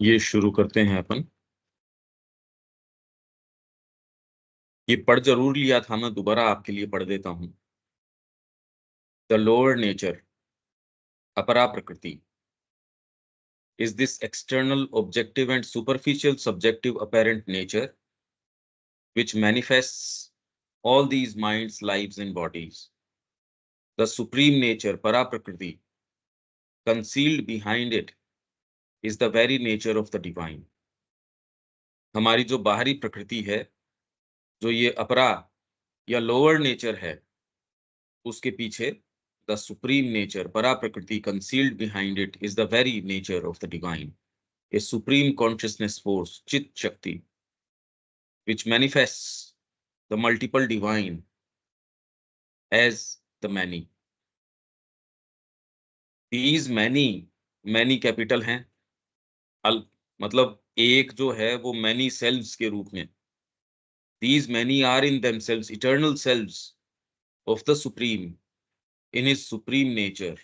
ये शुरू करते हैं अपन। ये पढ़ जरूर लिया था, मैं दोबारा आपके लिए पढ़ देता हूँ। द लोअर नेचर, अपरा प्रकृति, is this external, objective, and superficial subjective apparent nature which manifests all these minds, lives, and bodies. The supreme nature, para prakriti, concealed behind it, is the very nature of the divine. हमारी जो बाहरी प्रकृति है, जो ये अपरा या lower nature है, उसके पीछे द सुप्रीम नेचर, परा प्रकृति, concealed behind it is the very nature of the divine, a supreme consciousness force, चित शक्ति, which manifests the multiple divine as the many. These many, many capital हैं, अल मतलब एक जो है वो many selves के रूप में. These many are in themselves eternal selves of the supreme in his supreme nature.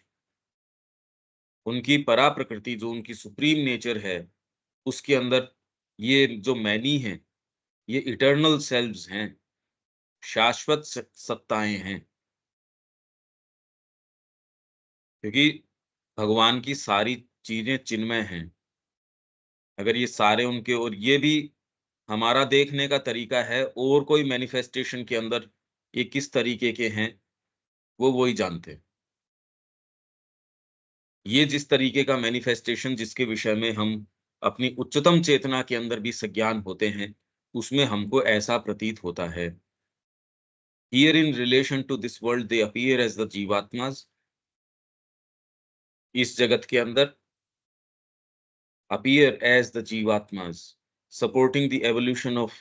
उनकी परा प्रकृति जो उनकी सुप्रीम नेचर है, उसके अंदर ये जो मैनी हैं, ये इटर्नल सेल्व्स हैं, शाश्वत सत्ताएं हैं, क्योंकि भगवान की सारी चीजें चिन्मय हैं। अगर ये सारे उनके, और ये भी हमारा देखने का तरीका है, और कोई मैनिफेस्टेशन के अंदर ये किस तरीके के हैं वो वही जानते हैं। ये जिस तरीके का मैनिफेस्टेशन जिसके विषय में हम अपनी उच्चतम चेतना के अंदर भी सज्ञान होते हैं, उसमें हमको ऐसा प्रतीत होता है। Here in relation to this world they appear as the जीवात्मास, इस जगत के अंदर appear as the जीवात्मास, supporting the evolution of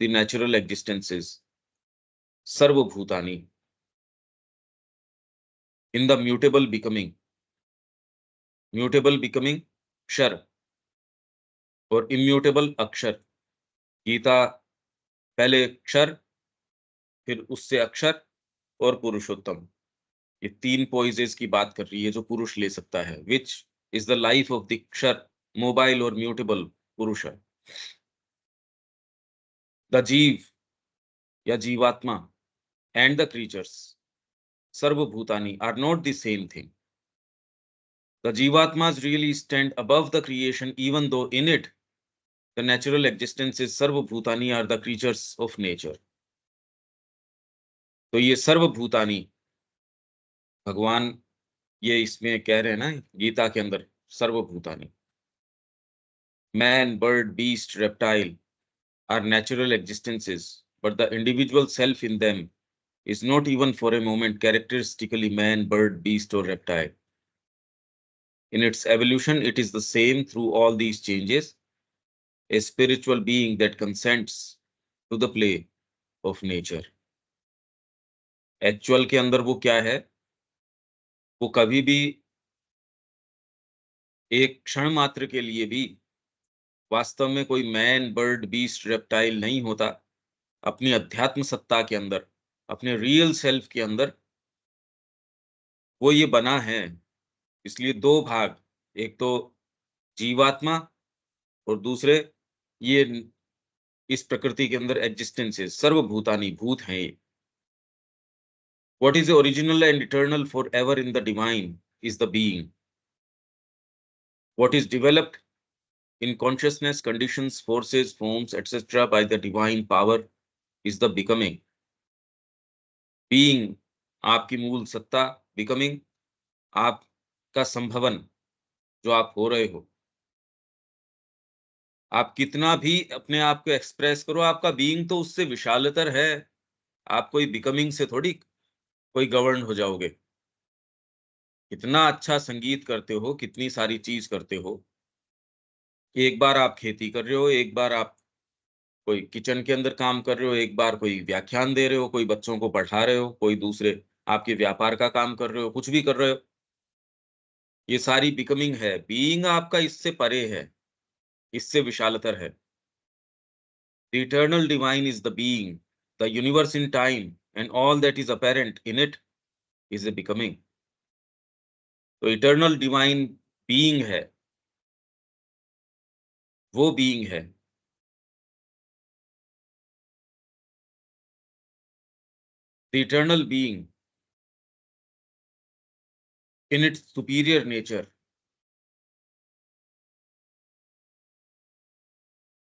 the natural existences, सर्वभूतानि, in the mutable becoming, mutable becoming क्षर और इम्यूटेबल अक्षर। गीता पहले क्षर, फिर उससे अक्षर और पुरुषोत्तम, ये तीन पोइजेस की बात कर रही है जो पुरुष ले सकता है, which is the life of the क्षर, मोबाइल और म्यूटेबल पुरुष है। द जीव या जीवात्मा एंड द क्रीचर्स, सर्वभूतानि, are not the same thing. The Jivatmas really stand above the creation, even though in it the natural existences सर्वभूतानि are the creatures of nature. तो ये सर्वभूतानि भगवान ये इसमें कह रहे हैं ना गीता के अंदर, सर्वभूतानि, man, bird, beast, reptile are natural existences, but the individual self in them is not even for a moment characteristically man, bird, beast, or reptile. In its evolution, it is the same through all these changes, a spiritual being that consents to the play of nature. Actual के अंदर वो क्या है, वो कभी भी एक क्षण मात्र के लिए भी वास्तव में कोई मैन, बर्ड, बीस्ट, रेप्टाइल नहीं होता। अपनी अध्यात्म सत्ता के अंदर, अपने रियल सेल्फ के अंदर वो ये बना है। इसलिए दो भाग, एक तो जीवात्मा और दूसरे ये इस प्रकृति के अंदर एग्जिस्टेंसेस, सर्वभूतानि, भूत हैं ये। What is original and eternal forever in the divine is the being. What is developed in consciousness, conditions, forces, forms, etc. by the divine power is the becoming. Being आपकी मूल सत्ता, becoming आपका संभवन, जो आप हो रहे हो। आप कितना भी अपने आप को एक्सप्रेस करो, आपका बीइंग तो उससे विशालतर है। आप कोई बिकमिंग से थोड़ी कोई गवर्न हो जाओगे। कितना अच्छा संगीत करते हो, कितनी सारी चीज करते हो, एक बार आप खेती कर रहे हो, एक बार आप कोई किचन के अंदर काम कर रहे हो, एक बार कोई व्याख्यान दे रहे हो, कोई बच्चों को पढ़ा रहे हो, कोई दूसरे आपके व्यापार का काम कर रहे हो, कुछ भी कर रहे हो, ये सारी बिकमिंग है। बीइंग आपका इससे परे है, इससे विशालतर है। The eternal divine is the being, the universe in time, and all that is apparent in it is a becoming. तो इटर्नल डिवाइन बीइंग है, वो बीइंग है। The eternal being in its superior nature,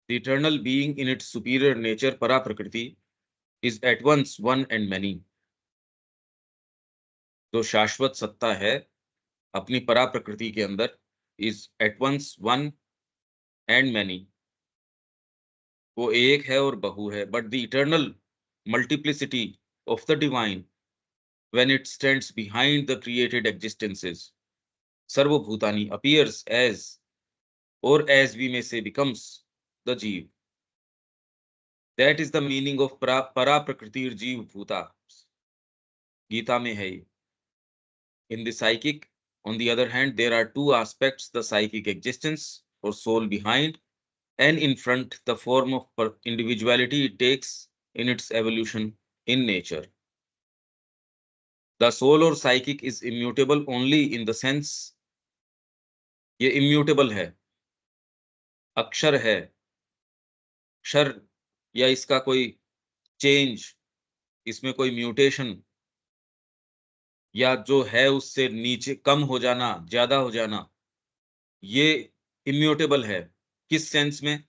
the eternal being in its superior nature, para prakriti, is at once one and many. जो शाश्वत सत्ता है अपनी परा प्रकृति के अंदर, is at once one and many, वो एक है और बहु है। But the eternal multiplicity of the divine, when it stands behind the created existences, sarvabhutani appears as, or as we may say becomes, the jeev. That is the meaning of para prakritir jeev bhuta, Gita में है ये। In the psychic, on the other hand, there are two aspects: the psychic existence or soul behind, and in front, the form of individuality it takes in its evolution in nature. The soul or psychic is immutable only in the sense, ये immutable है, अक्षर है, क्षर, या इसका कोई change, इसमें कोई म्यूटेशन, या जो है उससे नीचे कम हो जाना, ज्यादा हो जाना, ये इम्यूटेबल है। किस सेंस में?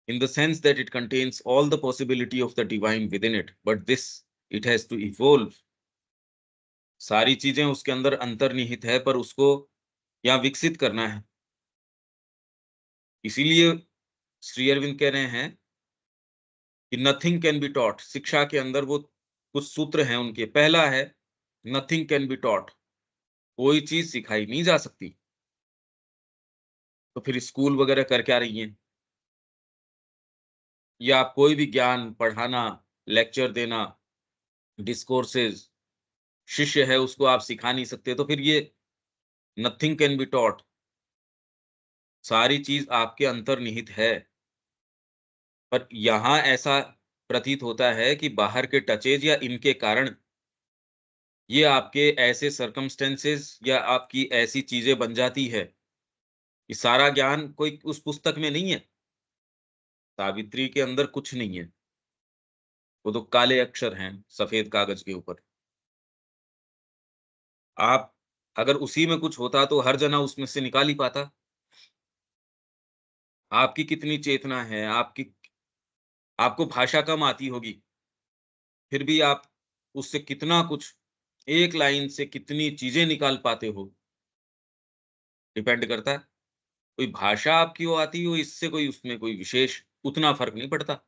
In the sense that it contains all the possibility of the divine within it, but this it has to evolve. सारी चीजें उसके अंदर अंतर्निहित है, पर उसको यहाँ विकसित करना है। इसीलिए श्री अरविंद कह रहे हैं कि नथिंग कैन बी टॉट। शिक्षा के अंदर वो कुछ सूत्र हैं उनके। पहला है नथिंग कैन बी टॉट, कोई चीज सिखाई नहीं जा सकती। तो फिर स्कूल वगैरह कर क्या रही हैं? या आप कोई भी ज्ञान पढ़ाना, लेक्चर देना, डिस्कोर्सेज, शिष्य है उसको आप सिखा नहीं सकते, तो फिर ये नथिंग कैन बी टॉट। सारी चीज आपके अंतर्निहित है। पर यहां ऐसा प्रतीत होता है कि बाहर के टचेज या इनके कारण ये आपके ऐसे सर्कमस्टेंसेस या आपकी ऐसी चीजें बन जाती है कि सारा ज्ञान कोई उस पुस्तक में नहीं है। सावित्री के अंदर कुछ नहीं है, वो तो काले अक्षर हैं सफेद कागज के ऊपर। आप अगर उसी में कुछ होता तो हर जना उसमें से निकाल ही पाता। आपकी कितनी चेतना है, आपको भाषा कम आती होगी, फिर भी आप उससे कितना कुछ, एक लाइन से कितनी चीजें निकाल पाते हो, डिपेंड करता है। कोई भाषा आपकी वो आती हो, इससे कोई उसमें कोई विशेष उतना फर्क नहीं पड़ता।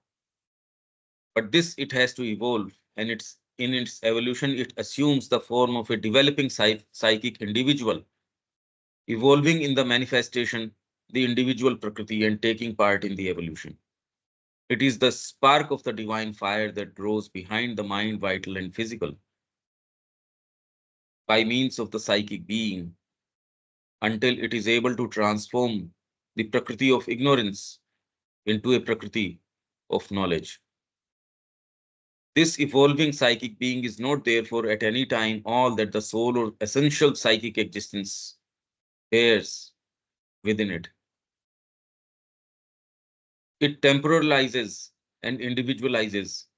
But this it has to evolve, and in its evolution it assumes the form of a developing psychic individual, evolving in the manifestation, the individual prakriti, and taking part in the evolution. It is the spark of the divine fire that grows behind the mind, vital and physical, by means of the psychic being, until it is able to transform the prakriti of ignorance into a prakriti of knowledge. This evolving psychic being is not therefore at any time all that the soul or essential psychic existence bears within it. It temporalizes and individualizes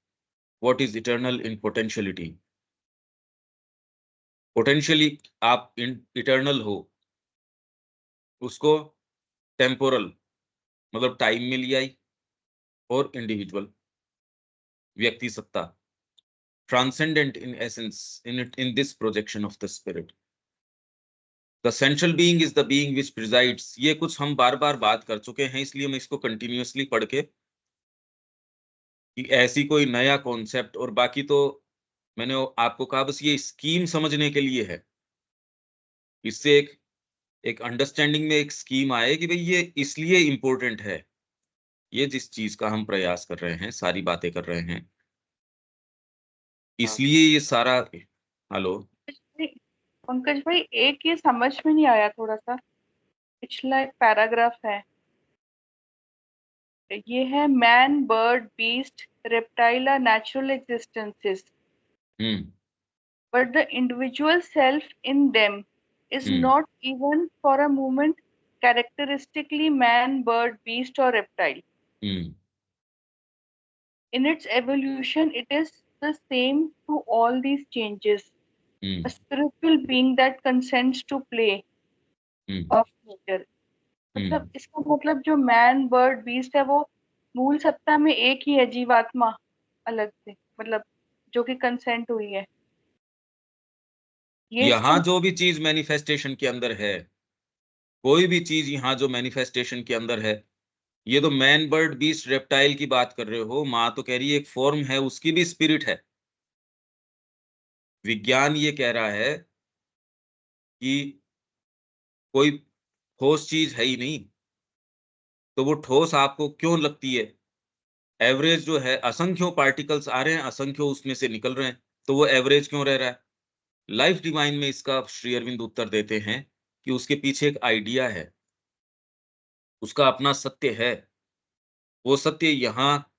what is eternal in potentiality. Potentially आप eternal हो, उसको temporal मतलब time में लिया, और individual व्यक्ति सत्ता, transcendent in essence in this projection of the spirit. The central being is the being which presides. ये कुछ हम बार बार बात कर चुके हैं, इसलिए मैं इसको कंटिन्यूअसली पढ़ के, कि ऐसी कोई नया कॉन्सेप्ट, और बाकी तो मैंने आपको कहा बस ये स्कीम समझने के लिए है। इससे एक अंडरस्टैंडिंग में एक स्कीम आए कि भाई ये इसलिए इंपॉर्टेंट है, ये जिस चीज का हम प्रयास कर रहे हैं, सारी बातें कर रहे हैं, इसलिए ये सारा। हेलो पंकज भाई, एक ये समझ में नहीं आया थोड़ा सा, पिछला एक पैराग्राफ है, ये है man, bird, beast, reptile are natural existences, but the individual self in them is not even for a moment characteristically man, bird, beast, or reptile. In its evolution, it is the same to all these changes. A spiritual being that consents to play of nature. मतलब इसका मतलब जो man bird beast है वो मूल सत्ता में एक ही है, जीवात्मा अलग से, मतलब जो कि कंसेंट हुई है। ये यहाँ इसका जो भी चीज मैनिफेस्टेशन के अंदर है, कोई भी चीज यहाँ जो मैनिफेस्टेशन के अंदर है, ये तो मैन बर्ड बीस्ट रेप्टाइल की बात कर रहे हो, माँ तो कह रही है एक फॉर्म है, उसकी भी स्पिरिट है। विज्ञान ये कह रहा है कि कोई ठोस चीज है ही नहीं, तो वो ठोस आपको क्यों लगती है? एवरेज जो है, असंख्यों पार्टिकल्स आ रहे हैं, असंख्यों उसमें से निकल रहे हैं, तो वो एवरेज क्यों रह रहा है? लाइफ डिवाइन में इसका श्री अरविंद उत्तर देते हैं कि उसके पीछे एक आइडिया है, उसका अपना सत्य है। वो सत्य यहाँ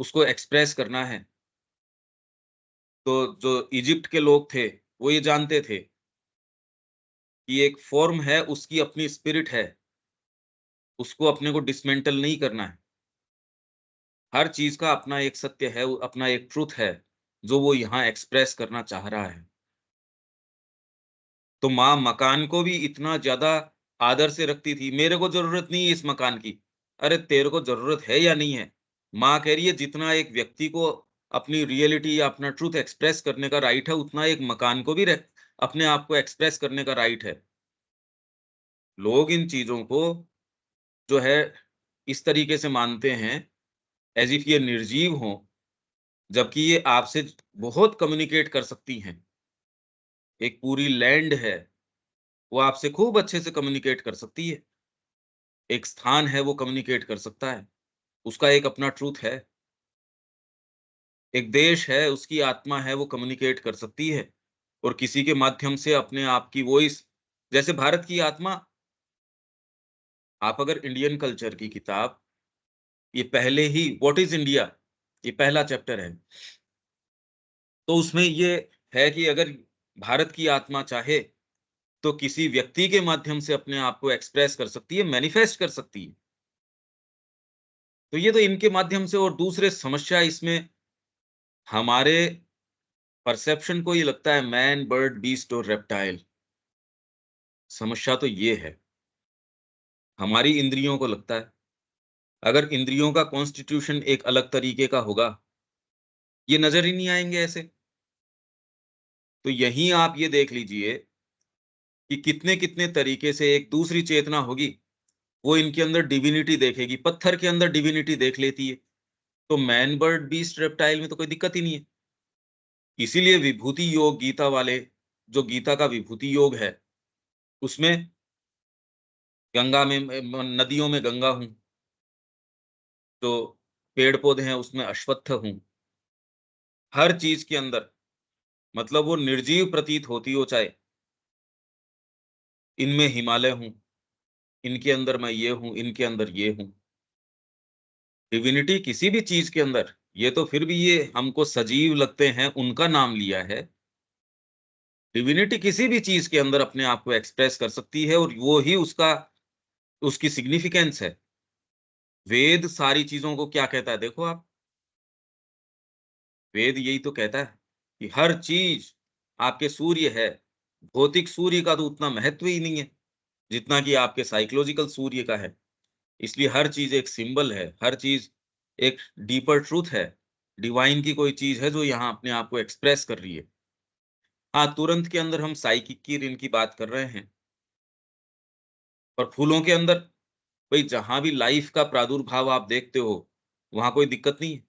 उसको एक्सप्रेस करना है। तो जो इजिप्ट के लोग थे, वो ये जानते थे कि एक फॉर्म है, उसकी अपनी स्पिरिट है, उसको अपने को डिसमेंटल नहीं करना है। हर चीज का अपना एक सत्य है, अपना एक ट्रुथ है, जो वो यहाँ एक्सप्रेस करना चाह रहा है। तो माँ मकान को भी इतना ज्यादा आदर से रखती थी, मेरे को जरूरत नहीं है इस मकान की। अरे तेरे को जरूरत है या नहीं है? माँ कह रही है जितना एक व्यक्ति को अपनी रियलिटी या अपना ट्रूथ एक्सप्रेस करने का राइट है, उतना एक मकान को भी अपने आप को एक्सप्रेस करने का राइट है। लोग इन चीजों को जो है इस तरीके से मानते हैं एज इफ ये निर्जीव हों, जबकि ये आपसे बहुत कम्युनिकेट कर सकती हैं। एक पूरी लैंड है, वो आपसे खूब अच्छे से कम्युनिकेट कर सकती है। एक स्थान है, वो कम्युनिकेट कर सकता है, उसका एक अपना ट्रूथ है। एक देश है, उसकी आत्मा है, वो कम्युनिकेट कर सकती है और किसी के माध्यम से अपने आप की वॉइस, जैसे भारत की आत्मा। आप अगर इंडियन कल्चर की किताब, ये पहले ही व्हाट इज इंडिया, ये पहला चैप्टर है, तो उसमें ये है कि अगर भारत की आत्मा चाहे तो किसी व्यक्ति के माध्यम से अपने आप को एक्सप्रेस कर सकती है, मैनिफेस्ट कर सकती है। तो ये तो इनके माध्यम से। और दूसरे समस्या इसमें हमारे परसेप्शन को ये लगता है मैन बर्ड बीस्ट और रेप्टाइल। समस्या तो ये है, हमारी इंद्रियों को लगता है। अगर इंद्रियों का कॉन्स्टिट्यूशन एक अलग तरीके का होगा, ये नजर ही नहीं आएंगे ऐसे। तो यहीं आप ये देख लीजिए कि कितने कितने तरीके से एक दूसरी चेतना होगी, वो इनके अंदर डिविनिटी देखेगी, पत्थर के अंदर डिविनिटी देख लेती है। तो मैन बर्ड बीस्ट रेप्टाइल में तो कोई दिक्कत ही नहीं है। इसीलिए विभूति योग गीता वाले, जो गीता का विभूति योग है, उसमें गंगा में, नदियों में गंगा हूं, जो पेड़ पौधे हैं उसमें अश्वत्थ हूं। हर चीज के अंदर, मतलब वो निर्जीव प्रतीत होती हो चाहे, इनमें हिमालय हूं, इनके अंदर मैं ये हूं, इनके अंदर ये हूं। डिविनिटी किसी भी चीज के अंदर, ये तो फिर भी ये हमको सजीव लगते हैं, उनका नाम लिया है। डिविनिटी किसी भी चीज के अंदर अपने आप को एक्सप्रेस कर सकती है, और वो ही उसका, उसकी सिग्निफिकेंस है। वेद सारी चीजों को क्या कहता है देखो आप, वेद यही तो कहता है कि हर चीज, आपके सूर्य है, भौतिक सूर्य का तो उतना महत्व ही नहीं है जितना कि आपके साइकोलॉजिकल सूर्य का है। इसलिए हर चीज एक सिंबल है, हर चीज एक डीपर ट्रूथ है, डिवाइन की कोई चीज है जो यहाँ अपने आप को एक्सप्रेस कर रही है। हाँ, तुरंत के अंदर हम साइकिक की रिन की बात कर रहे हैं, और फूलों के अंदर, भाई जहां भी लाइफ का प्रादुर्भाव आप देखते हो, वहां कोई दिक्कत नहीं है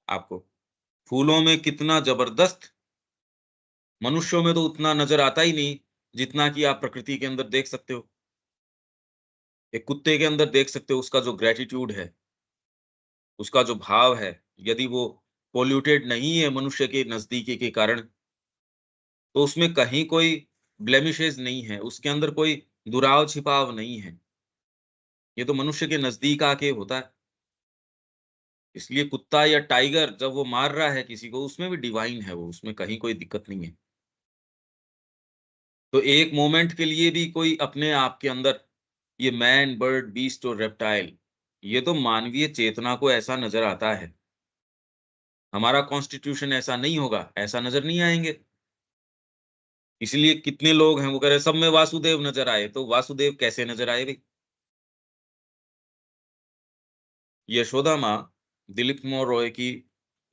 आपको। फूलों में कितना जबरदस्त, मनुष्यों में तो उतना नजर आता ही नहीं जितना कि आप प्रकृति के अंदर देख सकते हो। एक कुत्ते के अंदर देख सकते हो उसका जो ग्रेटिट्यूड है, उसका जो भाव है। यदि वो पोल्यूटेड नहीं है मनुष्य के नजदीकी के कारण, तो उसमें कहीं कोई ब्लेमिशेस नहीं है, उसके अंदर कोई दुराव छिपाव नहीं है। ये तो मनुष्य के नजदीक आके होता है। इसलिए कुत्ता या टाइगर जब वो मार रहा है किसी को, उसमें भी डिवाइन है, वो उसमें कहीं कोई दिक्कत नहीं है। तो एक मोमेंट के लिए भी कोई अपने आप के अंदर ये मैन, बर्ड, बीस्ट और रेप्टाइल, ये तो मानवीय चेतना को ऐसा नजर आता है। हमारा कॉन्स्टिट्यूशन ऐसा नहीं होगा, ऐसा नजर नहीं आएंगे। इसलिए कितने लोग हैं वो कह रहे सब में वासुदेव नजर आए, तो वासुदेव कैसे नजर आए भाई? यशोदा माँ दिलीप कुमार रॉय की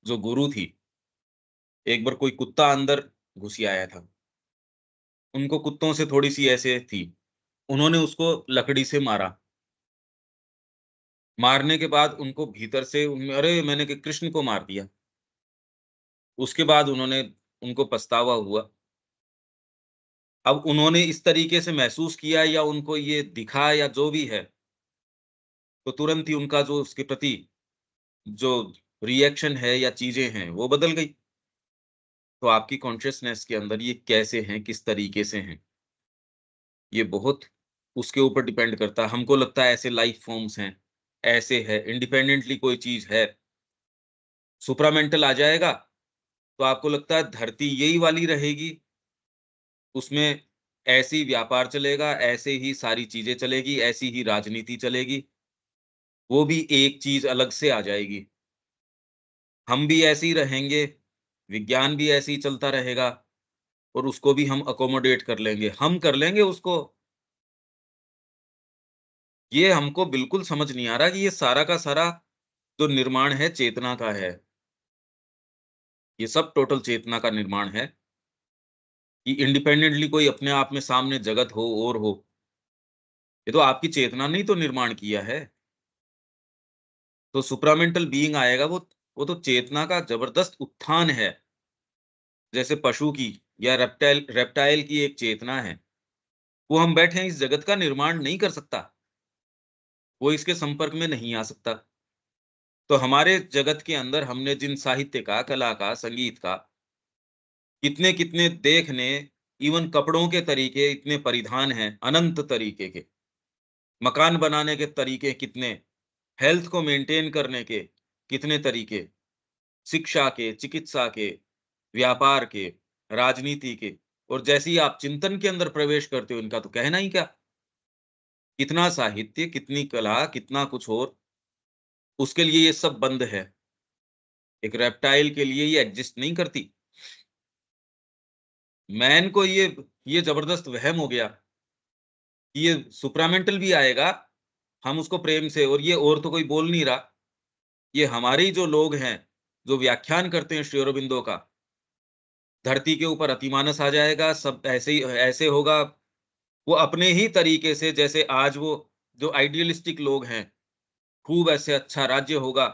जो गुरु थी, एक बार कोई कुत्ता अंदर घुसी आया था, उनको कुत्तों से थोड़ी सी ऐसे थी, उन्होंने उसको लकड़ी से मारा। मारने के बाद उनको भीतर से उनमें अरे मैंने कृष्ण को मार दिया। उसके बाद उनको पछतावा हुआ। अब उन्होंने इस तरीके से महसूस किया या उनको ये दिखा या जो भी है, तो तुरंत ही उनका जो उसके प्रति जो रिएक्शन है या चीजें हैं वो बदल गई। तो आपकी कॉन्शियसनेस के अंदर ये कैसे हैं, किस तरीके से हैं, ये बहुत उसके ऊपर डिपेंड करता है। हमको लगता है ऐसे लाइफ फॉर्म्स हैं, ऐसे है, इंडिपेंडेंटली कोई चीज है। सुप्रामेंटल आ जाएगा तो आपको लगता है धरती यही वाली रहेगी, उसमें ऐसे ही व्यापार चलेगा, ऐसे ही सारी चीजें चलेगी, ऐसी ही राजनीति चलेगी, वो भी एक चीज अलग से आ जाएगी। हम भी ऐसे ही रहेंगे, विज्ञान भी ऐसे ही चलता रहेगा और उसको भी हम अकोमोडेट कर लेंगे, हम कर लेंगे उसको। ये हमको बिल्कुल समझ नहीं आ रहा कि ये सारा का सारा जो निर्माण है चेतना का है। ये सब टोटल चेतना का निर्माण है कि इंडिपेंडेंटली कोई अपने आप में सामने जगत हो और हो। ये तो आपकी चेतना ने ही तो निर्माण किया है। तो सुप्रामेंटल बीइंग आएगा, वो तो चेतना का जबरदस्त उत्थान है। जैसे पशु की या रेप्टाइल रेप्टाइल की एक चेतना है, वो हम बैठे हैं इस जगत का निर्माण नहीं कर सकता, वो इसके संपर्क में नहीं आ सकता। तो हमारे जगत के अंदर हमने जिन साहित्य का, कला का, संगीत का, कितने कितने देखने, इवन कपड़ों के तरीके इतने परिधान हैं अनंत तरीके के, मकान बनाने के तरीके कितने, हेल्थ को मेंटेन करने के कितने तरीके, शिक्षा के, चिकित्सा के, व्यापार के, राजनीति के, और जैसे ही आप चिंतन के अंदर प्रवेश करते हो इनका तो कहना ही क्या। कितना साहित्य, कितनी कला, कितना कुछ और, उसके लिए ये सब बंद है। एक रेप्टाइल के लिए ये एग्जिस्ट नहीं करती। मैन को ये जबरदस्त वहम हो गया कि ये सुप्रामेंटल भी आएगा, हम उसको प्रेम से, और ये और तो कोई बोल नहीं रहा, ये हमारे ही जो लोग हैं जो व्याख्यान करते हैं श्री अरबिंदो का, धरती के ऊपर अतिमानस आ जाएगा, सब ऐसे ही ऐसे होगा। वो अपने ही तरीके से, जैसे आज वो जो आइडियलिस्टिक लोग हैं, खूब ऐसे अच्छा राज्य होगा।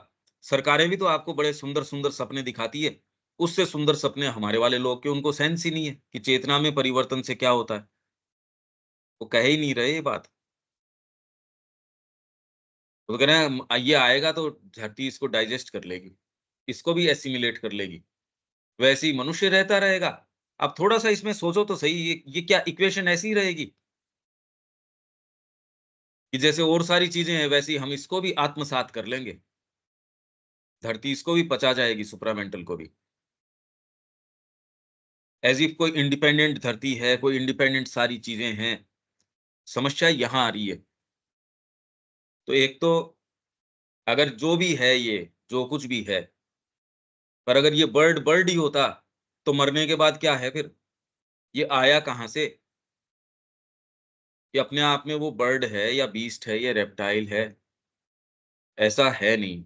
सरकारें भी तो आपको बड़े सुंदर सुंदर सपने दिखाती है, उससे सुंदर सपने हमारे वाले लोग के उनको सेंस ही नहीं है कि चेतना में परिवर्तन से क्या होता है। वो कह ही नहीं रहे ये बात। वो कह रहे हैं ये आएगा तो धरती इसको डाइजेस्ट कर लेगी, इसको भी एसिमिलेट कर लेगी, वैसे ही मनुष्य रहता रहेगा। अब थोड़ा सा इसमें सोचो तो सही, ये क्या इक्वेशन ऐसी ही रहेगी कि जैसे और सारी चीजें हैं वैसे ही हम इसको भी आत्मसात कर लेंगे, धरती इसको भी पचा जाएगी, सुप्रामेंटल को भी। एज इफ कोई इंडिपेंडेंट धरती है, कोई इंडिपेंडेंट सारी चीजें हैं। समस्या यहाँ आ रही है। तो एक तो अगर जो भी है, ये जो कुछ भी है, पर अगर ये बर्ड बर्ड ही होता तो मरने के बाद क्या है फिर? ये आया कहाँ से? ये अपने आप में वो बर्ड है या बीस्ट है या रेप्टाइल है? ऐसा है नहीं।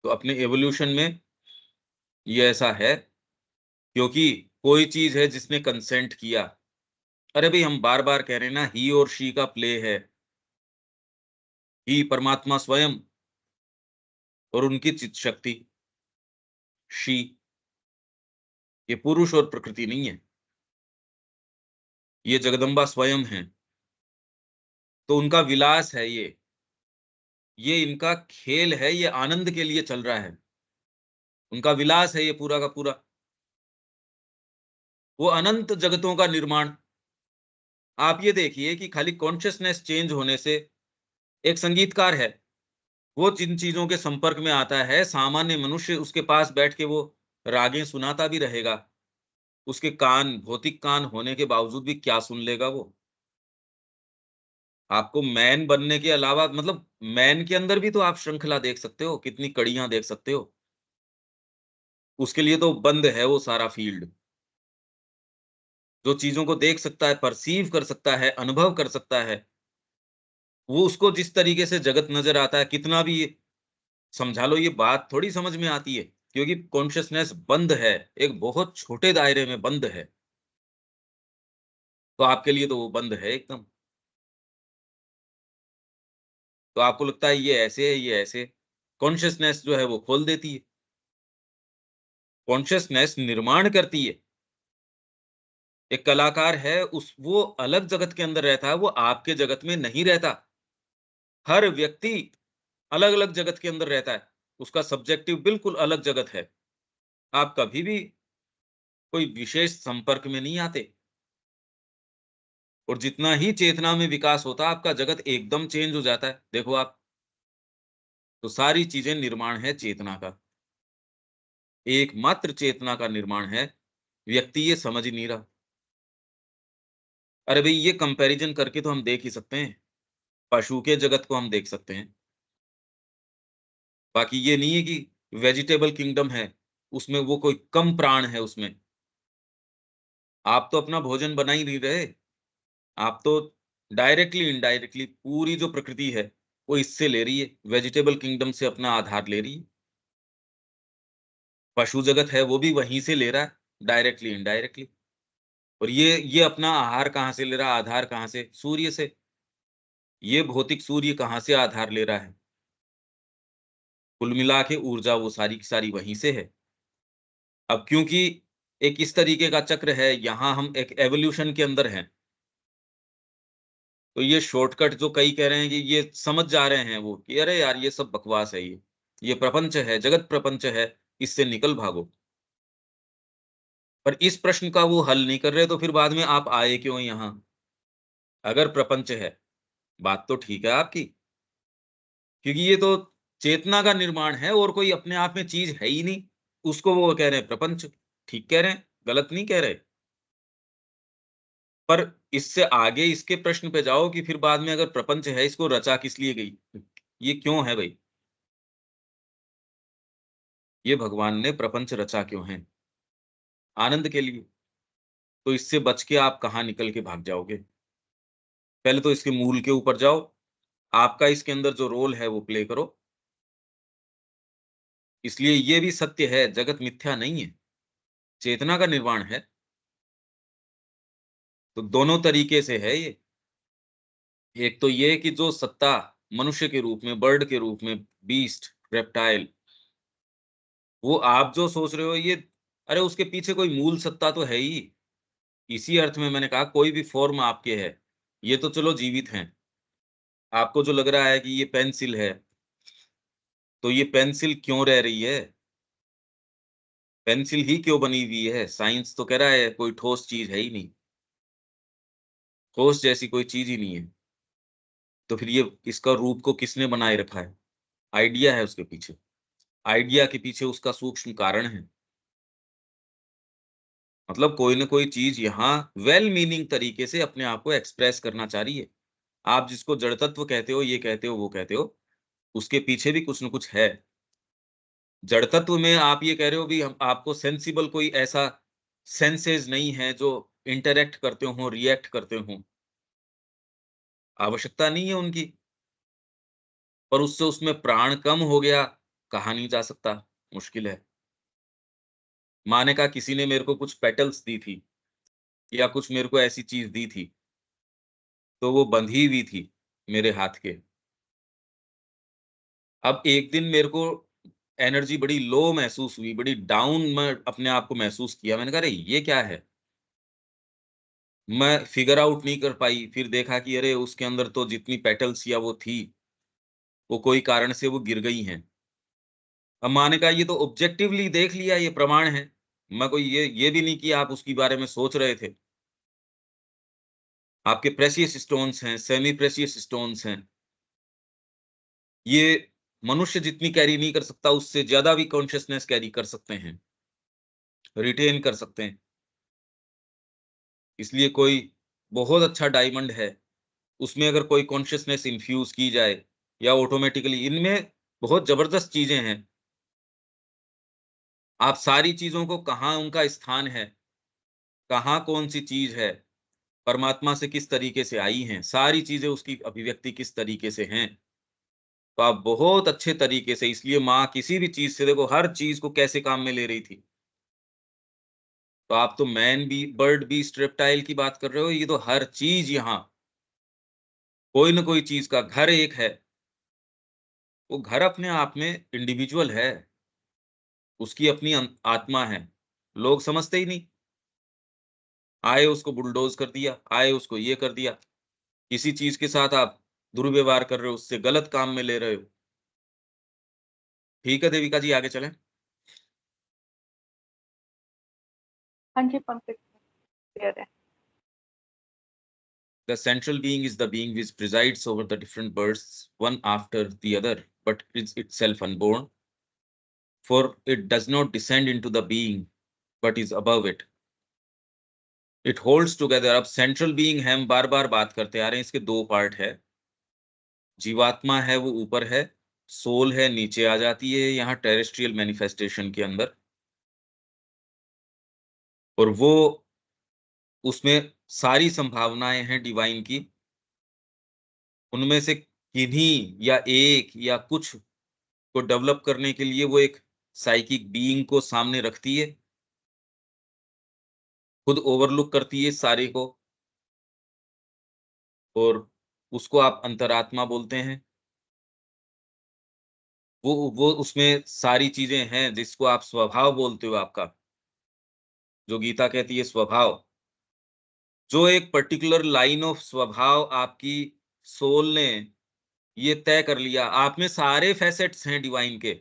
तो अपने एवोल्यूशन में ये ऐसा है क्योंकि कोई चीज है जिसने कंसेंट किया। अरे भाई हम बार बार कह रहे हैं ना, ही और शी का प्ले है। ही परमात्मा स्वयं और उनकी चित शक्ति शी, ये पुरुष और प्रकृति नहीं है, ये जगदम्बा स्वयं है। तो उनका विलास है ये इनका खेल है, ये आनंद के लिए चल रहा है, उनका विलास है ये पूरा का पूरा। वो अनंत जगतों का निर्माण। आप ये देखिए कि खाली कॉन्शियसनेस चेंज होने से, एक संगीतकार है, वो जिन चीजों के संपर्क में आता है, सामान्य मनुष्य उसके पास बैठ के वो रागें सुनाता भी रहेगा, उसके कान, भौतिक कान होने के बावजूद भी क्या सुन लेगा वो? आपको मैन बनने के अलावा, मतलब मैन के अंदर भी तो आप श्रृंखला देख सकते हो, कितनी कड़ियां देख सकते हो। उसके लिए तो बंद है वो सारा फील्ड। जो चीजों को देख सकता है, परसीव कर सकता है, अनुभव कर सकता है, वो उसको जिस तरीके से जगत नजर आता है, कितना भी समझा लो, ये बात थोड़ी समझ में आती है, क्योंकि कॉन्शियसनेस बंद है, एक बहुत छोटे दायरे में बंद है। तो आपके लिए तो वो बंद है एकदम। तो आपको लगता है ये ऐसे है, ये ऐसे। कॉन्शियसनेस जो है वो खोल देती है। कॉन्शियसनेस निर्माण करती है। एक कलाकार है, उस वो अलग जगत के अंदर रहता है, वो आपके जगत में नहीं रहता। हर व्यक्ति अलग-अलग जगत के अंदर रहता है। उसका सब्जेक्टिव बिल्कुल अलग जगत है। आप कभी भी कोई विशेष संपर्क में नहीं आते। और जितना ही चेतना में विकास होता है, आपका जगत एकदम चेंज हो जाता है। देखो आप, तो सारी चीजें निर्माण है चेतना का। एकमात्र चेतना का निर्माण है। व्यक्ति ये समझ ही नहीं रहा। अरे भई, ये कंपैरिजन करके तो हम देख ही सकते हैं। पशु के जगत को हम देख सकते हैं। बाकी ये नहीं है कि वेजिटेबल किंगडम है, उसमें वो कोई कम प्राण है उसमें। आप तो अपना भोजन बना ही नहीं रहे। आप तो डायरेक्टली इनडायरेक्टली पूरी जो प्रकृति है, वो इससे ले रही है, वेजिटेबल किंगडम से अपना आधार ले रही है। पशु जगत है, वो भी वहीं से ले रहा है, डायरेक्टली इनडायरेक्टली। और ये अपना आहार कहाँ से ले रहा है, आधार कहाँ से? सूर्य से। ये भौतिक सूर्य कहाँ से आधार ले रहा है? कुल मिला के ऊर्जा वो सारी की सारी वहीं से है। अब क्योंकि एक इस तरीके का चक्र है, यहाँ हम एक एवोल्यूशन के अंदर हैं, तो ये शॉर्टकट जो कई कह रहे हैं कि ये समझ जा रहे हैं वो, कि अरे यार ये सब बकवास है ये प्रपंच है, जगत प्रपंच है, इससे निकल भागो। पर इस प्रश्न का वो हल नहीं कर रहे, तो फिर बाद में आप आए क्यों यहाँ? अगर प्रपंच है, बात तो ठीक है आपकी, क्योंकि ये तो चेतना का निर्माण है और कोई अपने आप में चीज है ही नहीं। उसको वो कह रहे हैं प्रपंच। ठीक कह रहे हैं, गलत नहीं कह रहे। पर इससे आगे इसके प्रश्न पे जाओ कि फिर बाद में अगर प्रपंच है, इसको रचा किस लिए गई? ये क्यों है भाई? ये भगवान ने प्रपंच रचा क्यों है? आनंद के लिए। तो इससे बच के आप कहाँ निकल के भाग जाओगे? पहले तो इसके मूल के ऊपर जाओ। आपका इसके अंदर जो रोल है वो प्ले करो। इसलिए ये भी सत्य है, जगत मिथ्या नहीं है, चेतना का निर्माण है। तो दोनों तरीके से है ये। एक तो ये कि जो सत्ता मनुष्य के रूप में, बर्ड के रूप में, बीस्ट, रेप्टाइल, वो आप जो सोच रहे हो ये, अरे उसके पीछे कोई मूल सत्ता तो है ही। इसी अर्थ में मैंने कहा कोई भी फॉर्म आपके है, ये तो चलो जीवित हैं। आपको जो लग रहा है कि ये पेंसिल है, तो ये पेंसिल क्यों रह रही है? पेंसिल ही क्यों बनी हुई है? साइंस तो कह रहा है कोई ठोस चीज है ही नहीं। ठोस जैसी कोई चीज ही नहीं है। तो फिर ये इसका रूप को किसने बनाए रखा है? आइडिया है उसके पीछे। आइडिया के पीछे उसका सूक्ष्म कारण है। मतलब कोई ना कोई चीज यहाँ वेल मीनिंग तरीके से अपने आप को एक्सप्रेस करना चाह रही है। आप जिसको जड़ तत्व कहते हो, ये कहते हो, वो कहते हो, उसके पीछे भी कुछ न कुछ है। जड़ तत्व में आप ये कह रहे हो भी हम आपको सेंसिबल कोई ऐसा सेंसेस नहीं है जो इंटरैक्ट करते हो, रिएक्ट करते हो। आवश्यकता नहीं है उनकी। पर उससे उसमें प्राण कम हो गया, कहा नहीं जा सकता, मुश्किल है। माँ ने कहा किसी ने मेरे को कुछ पेटल्स दी थी या कुछ मेरे को ऐसी चीज दी थी, तो वो बंधी हुई थी मेरे हाथ के। अब एक दिन मेरे को एनर्जी बड़ी लो महसूस हुई, बड़ी डाउन मैं अपने आप को महसूस किया। मैंने कहा अरे ये क्या है? मैं फिगर आउट नहीं कर पाई। फिर देखा कि अरे उसके अंदर तो जितनी पेटल्स या वो थी, वो कोई कारण से वो गिर गई हैं। अब माँ ने कहा ये तो ऑब्जेक्टिवली देख लिया, ये प्रमाण है। मैं कोई ये भी नहीं कि आप उसके बारे में सोच रहे थे। आपके प्रेशियस स्टोन्स हैं, सेमी प्रेशियस स्टोन्स हैं। ये मनुष्य जितनी कैरी नहीं कर सकता, उससे ज़्यादा भी कॉन्शियसनेस कैरी कर सकते हैं, रिटेन कर सकते हैं। इसलिए कोई बहुत अच्छा डायमंड है, उसमें अगर कोई कॉन्शियसनेस इन्फ्यूज की जाए या ऑटोमेटिकली, इनमें बहुत जबरदस्त चीजें हैं। आप सारी चीजों को कहाँ उनका स्थान है, कहाँ कौन सी चीज है, परमात्मा से किस तरीके से आई हैं, सारी चीजें उसकी अभिव्यक्ति किस तरीके से हैं, तो आप बहुत अच्छे तरीके से, इसलिए माँ किसी भी चीज से, देखो हर चीज को कैसे काम में ले रही थी। तो आप तो मैन भी, बर्ड भी, रेप्टाइल की बात कर रहे हो, ये तो हर चीज यहाँ कोई ना कोई चीज का घर एक है। वो घर अपने आप में इंडिविजुअल है, उसकी अपनी आत्मा है। लोग समझते ही नहीं, आए उसको बुलडोज कर दिया, आए उसको ये कर दिया। किसी चीज के साथ आप दुर्व्यवहार कर रहे हो, उससे गलत काम में ले रहे हो। ठीक है देविका जी, आगे चलें। हाँ जी पंकज, क्लियर है। The central being is the being which presides over the different births, one after the other, but is itself unborn. For it does not descend into the being, but is above it. It holds together. अब central being है, हम बार बार बात करते आ रहे हैं, इसके दो part है। जीवात्मा है वो ऊपर है, सोल है नीचे आ जाती है यहाँ टेरेस्ट्रियल मैनिफेस्टेशन के अंदर, और वो उसमें सारी संभावनाएं हैं डिवाइन की। उनमें से किन्हीं या एक या कुछ को डेवलप करने के लिए वो एक साइकिक बीइंग को सामने रखती है, खुद ओवरलुक करती है सारे को, और उसको आप अंतरात्मा बोलते हैं। वो उसमें सारी चीजें हैं जिसको आप स्वभाव बोलते हो, आपका जो गीता कहती है स्वभाव, जो एक पर्टिकुलर लाइन ऑफ स्वभाव आपकी सोल ने ये तय कर लिया। आप में सारे फैसेट्स हैं डिवाइन के,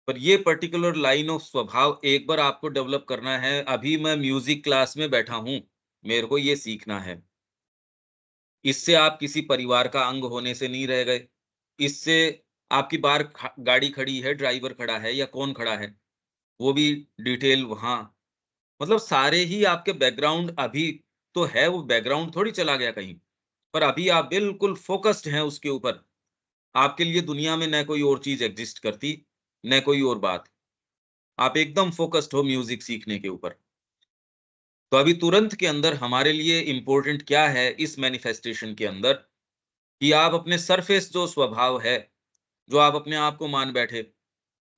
पर ये पर्टिकुलर लाइन ऑफ स्वभाव एक बार आपको डेवलप करना है। अभी मैं म्यूजिक क्लास में बैठा हूं, मेरे को ये सीखना है। इससे आप किसी परिवार का अंग होने से नहीं रह गए। इससे आपकी बाहर गाड़ी खड़ी है, ड्राइवर खड़ा है या कौन खड़ा है, वो भी डिटेल वहां, मतलब सारे ही आपके बैकग्राउंड अभी तो है, वो बैकग्राउंड थोड़ी चला गया कहीं, पर अभी आप बिल्कुल फोकस्ड हैं उसके ऊपर। आपके लिए दुनिया में न कोई और चीज एग्जिस्ट करती, न कोई और बात। आप एकदम फोकस्ड हो म्यूजिक सीखने के ऊपर। तो अभी तुरंत के अंदर हमारे लिए इंपॉर्टेंट क्या है इस मैनिफेस्टेशन के अंदर, कि आप अपने सरफेस जो स्वभाव है, जो आप अपने आप को मान बैठे,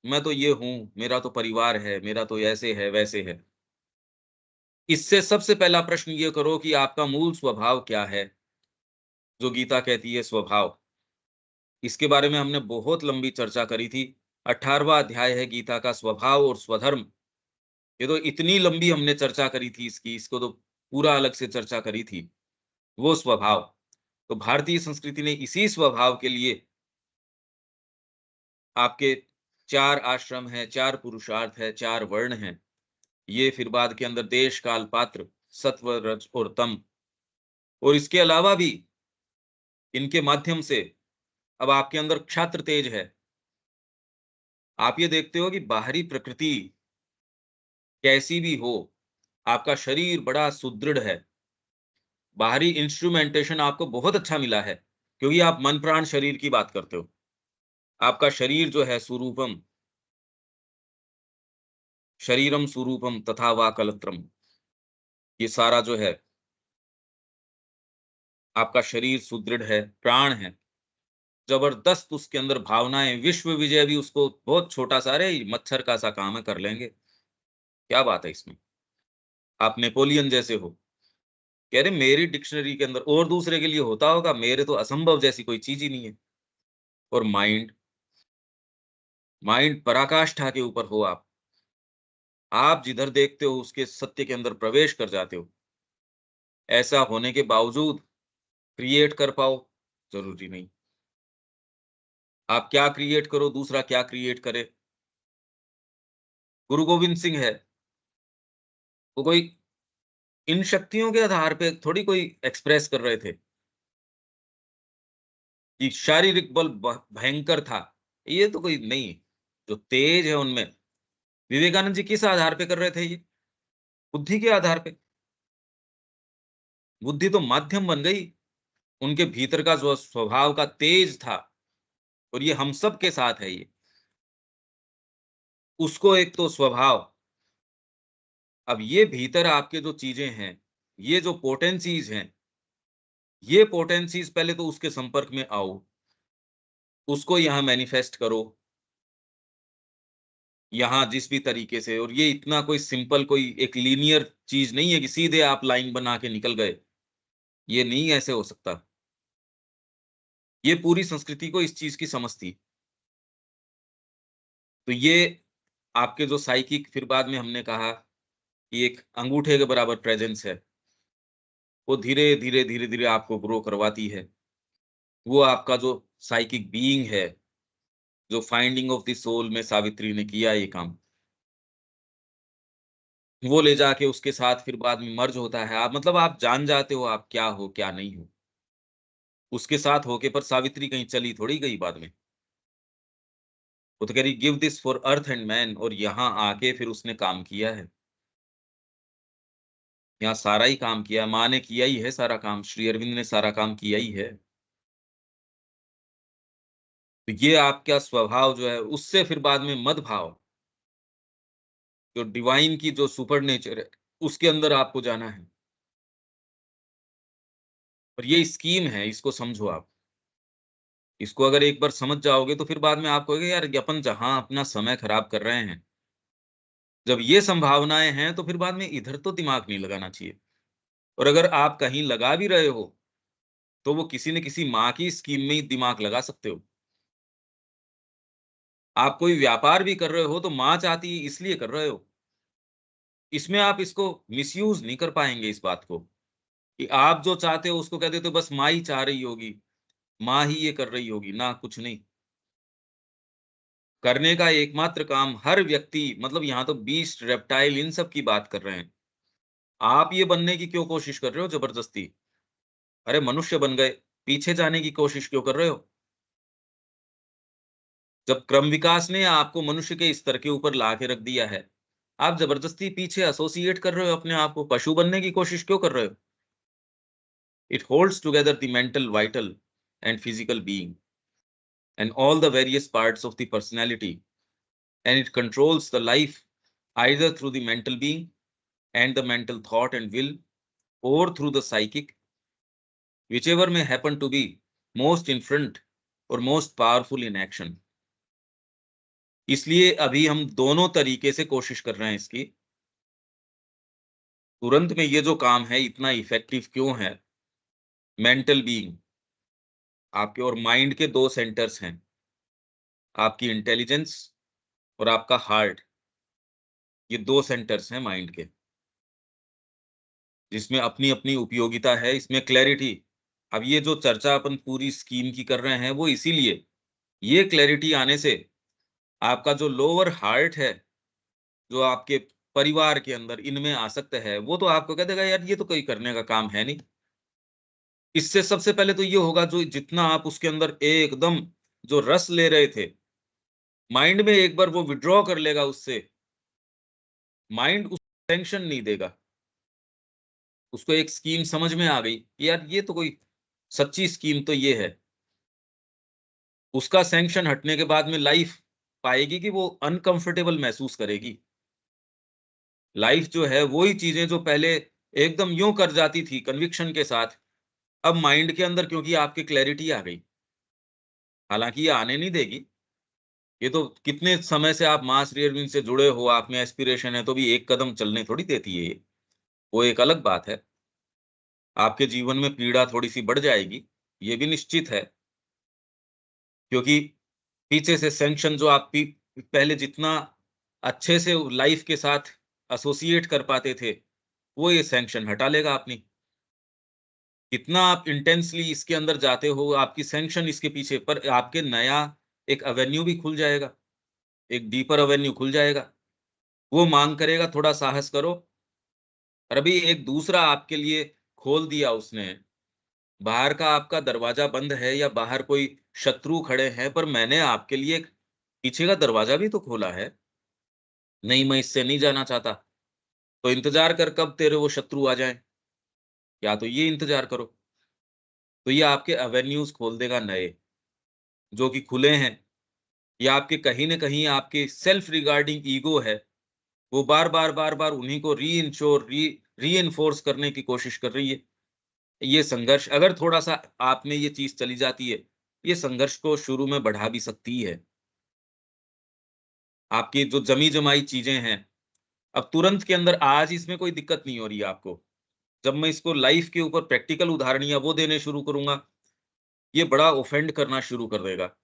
मैं तो ये हूं, मेरा तो परिवार है, मेरा तो ऐसे है वैसे है, इससे सबसे पहला प्रश्न ये करो कि आपका मूल स्वभाव क्या है, जो गीता कहती है स्वभाव। इसके बारे में हमने बहुत लंबी चर्चा करी थी। 18वां अध्याय है गीता का, स्वभाव और स्वधर्म। ये तो इतनी लंबी हमने चर्चा करी थी इसकी, इसको तो पूरा अलग से चर्चा करी थी। वो स्वभाव, तो भारतीय संस्कृति ने इसी स्वभाव के लिए आपके 4 आश्रम हैं, 4 पुरुषार्थ है, 4 वर्ण हैं। ये फिर बाद के अंदर देश, काल, पात्र, सत्व, रज और तम, और इसके अलावा भी इनके माध्यम से अब आपके अंदर क्षात्र तेज है। आप ये देखते हो कि बाहरी प्रकृति कैसी भी हो, आपका शरीर बड़ा सुदृढ़ है, बाहरी इंस्ट्रूमेंटेशन आपको बहुत अच्छा मिला है, क्योंकि आप मन प्राण शरीर की बात करते हो। आपका शरीर जो है सुरूपम, शरीरम सुरूपम तथा वा कलत्रम, ये सारा जो है आपका शरीर सुदृढ़ है, प्राण है, जबरदस्त उसके अंदर भावनाएं, विश्व विजय भी उसको बहुत छोटा सा, अरे मच्छर का सा काम है, कर लेंगे, क्या बात है इसमें, आप नेपोलियन जैसे हो। कह रहे मेरी डिक्शनरी के अंदर और दूसरे के लिए होता होगा, मेरे तो असंभव जैसी कोई चीज ही नहीं है। और माइंड, माइंड पराकाष्ठा के ऊपर हो आप जिधर देखते हो उसके सत्य के अंदर प्रवेश कर जाते हो। ऐसा होने के बावजूद क्रिएट कर पाओ, जरूरी नहीं। आप क्या क्रिएट करो, दूसरा क्या क्रिएट करे। गुरु गोविंद सिंह है, वो कोई इन शक्तियों के आधार पे थोड़ी कोई एक्सप्रेस कर रहे थे कि शारीरिक बल भयंकर था, ये तो कोई नहीं। जो तेज है उनमें, विवेकानंद जी किस आधार पे कर रहे थे ये, बुद्धि के आधार पे। बुद्धि तो माध्यम बन गई, उनके भीतर का जो स्वभाव का तेज था, और ये हम सब के साथ है ये, उसको एक तो स्वभाव, अब ये भीतर आपके जो चीजें हैं, ये जो पोटेंसीज हैं, ये पोटेंसीज पहले तो उसके संपर्क में आओ, उसको यहाँ मैनिफेस्ट करो, यहाँ जिस भी तरीके से। और ये इतना कोई सिंपल, कोई एक लीनियर चीज नहीं है कि सीधे आप लाइन बना के निकल गए, ये नहीं ऐसे हो सकता। ये पूरी संस्कृति को इस चीज की समझ थी। तो ये आपके जो साइकिक, फिर बाद में हमने कहा कि एक अंगूठे के बराबर प्रेजेंस है, वो धीरे धीरे धीरे धीरे आपको ग्रो करवाती है। वो आपका जो साइकिक बीइंग है, जो फाइंडिंग ऑफ द सोल में सावित्री ने किया ये काम, वो ले जाके उसके साथ फिर बाद में मर्ज होता है। आप मतलब आप जान जाते हो आप क्या हो क्या नहीं हो उसके साथ होके। पर सावित्री कहीं चली थोड़ी गई बाद में, वो तो कह रही give this for earth and man, और यहाँ आके फिर उसने काम किया है। यहाँ सारा ही काम किया, माँ ने किया ही है सारा काम, श्री अरविंद ने सारा काम किया ही है। तो ये आपका स्वभाव जो है, उससे फिर बाद में मद भाव, जो डिवाइन की जो सुपर नेचर है, उसके अंदर आपको जाना है। और ये स्कीम है, इसको समझो आप। इसको अगर एक बार समझ जाओगे तो फिर बाद में आप कहोगे यार, ये अपन जहां अपना समय खराब कर रहे हैं, जब ये संभावनाएं हैं तो फिर बाद में इधर तो दिमाग नहीं लगाना चाहिए। और अगर आप कहीं लगा भी रहे हो, तो वो किसी न किसी माँ की स्कीम में ही दिमाग लगा सकते हो। आप कोई व्यापार भी कर रहे हो तो माँ चाहती है इसलिए कर रहे हो। इसमें आप इसको मिसयूज नहीं कर पाएंगे इस बात को, कि आप जो चाहते हो उसको कह देते हो बस माँ ही चाह रही होगी, माँ ही ये कर रही होगी, ना कुछ नहीं। करने का एकमात्र काम हर व्यक्ति, मतलब यहाँ तो बीस्ट, रेप्टाइल, इन सब की बात कर रहे हैं। आप ये बनने की क्यों कोशिश कर रहे हो जबरदस्ती? अरे मनुष्य बन गए, पीछे जाने की कोशिश क्यों कर रहे हो? जब क्रम विकास ने आपको मनुष्य के स्तर के ऊपर ला के रख दिया है, आप जबरदस्ती पीछे एसोसिएट कर रहे हो अपने आप को, पशु बनने की कोशिश क्यों कर रहे हो? It holds together the mental, vital and physical being and all the various parts of the personality, and it controls the life either through the mental being and the mental thought and will, or through the psychic, whichever may happen to be most in front or most powerful in action. इसलिए अभी हम दोनों तरीके से कोशिश कर रहे हैं इसकी। तुरंत में ये जो काम है इतना इफेक्टिव क्यों है? मेंटल बीइंग, आपके और माइंड के दो सेंटर्स हैं, आपकी इंटेलिजेंस और आपका हार्ट। ये दो सेंटर्स हैं माइंड के, जिसमें अपनी अपनी उपयोगिता है, इसमें क्लैरिटी। अब ये जो चर्चा अपन पूरी स्कीम की कर रहे हैं वो इसीलिए, ये क्लैरिटी आने से आपका जो लोअर हार्ट है, जो आपके परिवार के अंदर इनमें आसक्त है, वो तो आपको कह देगा यार ये तो कोई करने का काम है नहीं। इससे सबसे पहले तो ये होगा, जो जितना आप उसके अंदर एकदम जो रस ले रहे थे, माइंड में एक बार वो विड्रॉ कर लेगा उससे, माइंड उस टेंशन नहीं देगा। उसको एक स्कीम समझ में आ गई कि यार ये तो कोई सच्ची स्कीम तो ये है। उसका सैंक्शन हटने के बाद में लाइफ पाएगी कि वो अनकंफर्टेबल महसूस करेगी। लाइफ जो है वही चीजें जो पहले एकदम यूं कर जाती थी कन्विक्शन के साथ, अब माइंड के अंदर क्योंकि आपकी क्लैरिटी आ गई। हालांकि ये आने नहीं देगी, ये तो कितने समय से आप मां श्री अरविंद से जुड़े हो, आप में एस्पिरेशन है, तो भी एक कदम चलने थोड़ी देती है ये, वो एक अलग बात है। आपके जीवन में पीड़ा थोड़ी सी बढ़ जाएगी, ये भी निश्चित है, क्योंकि पीछे से सैंक्शन जो आप पहले जितना अच्छे से लाइफ के साथ एसोसिएट कर पाते थे, वो ये सैंक्शन हटा लेगा अपनी। कितना आप इंटेंसली इसके अंदर जाते हो, आपकी सैंक्शन इसके पीछे, पर आपके नया एक एवेन्यू भी खुल जाएगा, एक डीपर एवेन्यू खुल जाएगा। वो मांग करेगा थोड़ा साहस करो। और अभी एक दूसरा आपके लिए खोल दिया उसने, बाहर का आपका दरवाजा बंद है या बाहर कोई शत्रु खड़े हैं, पर मैंने आपके लिए एक पीछे का दरवाजा भी तो खोला है। नहीं, मैं इससे नहीं जाना चाहता, तो इंतजार कर कब तेरे वो शत्रु आ जाएं, या तो ये इंतजार करो। तो ये आपके एवेन्यूज खोल देगा नए, जो कि खुले हैं। या आपके कहीं न कहीं आपके सेल्फ रिगार्डिंग ईगो है, वो बार-बार उन्हीं को रीइन्फोर्स करने की कोशिश कर रही है। ये संघर्ष अगर थोड़ा-सा आप में ये चीज़ चली जाती है, ये संघर्ष को शुरू में बढ़ा भी सकती है। आपकी जो जमी-जमाई चीज़ें हैं, अब तुरंत के अंदर आज इसमें कोई दिक्कत नहीं हो रही है आपको। जब मैं इसको लाइफ़ के ऊपर प्रैक्टिकल उदाहरण या वो देने शुरू करूँगा, ये बड़ा ऑफेंड करना शुरू कर देगा।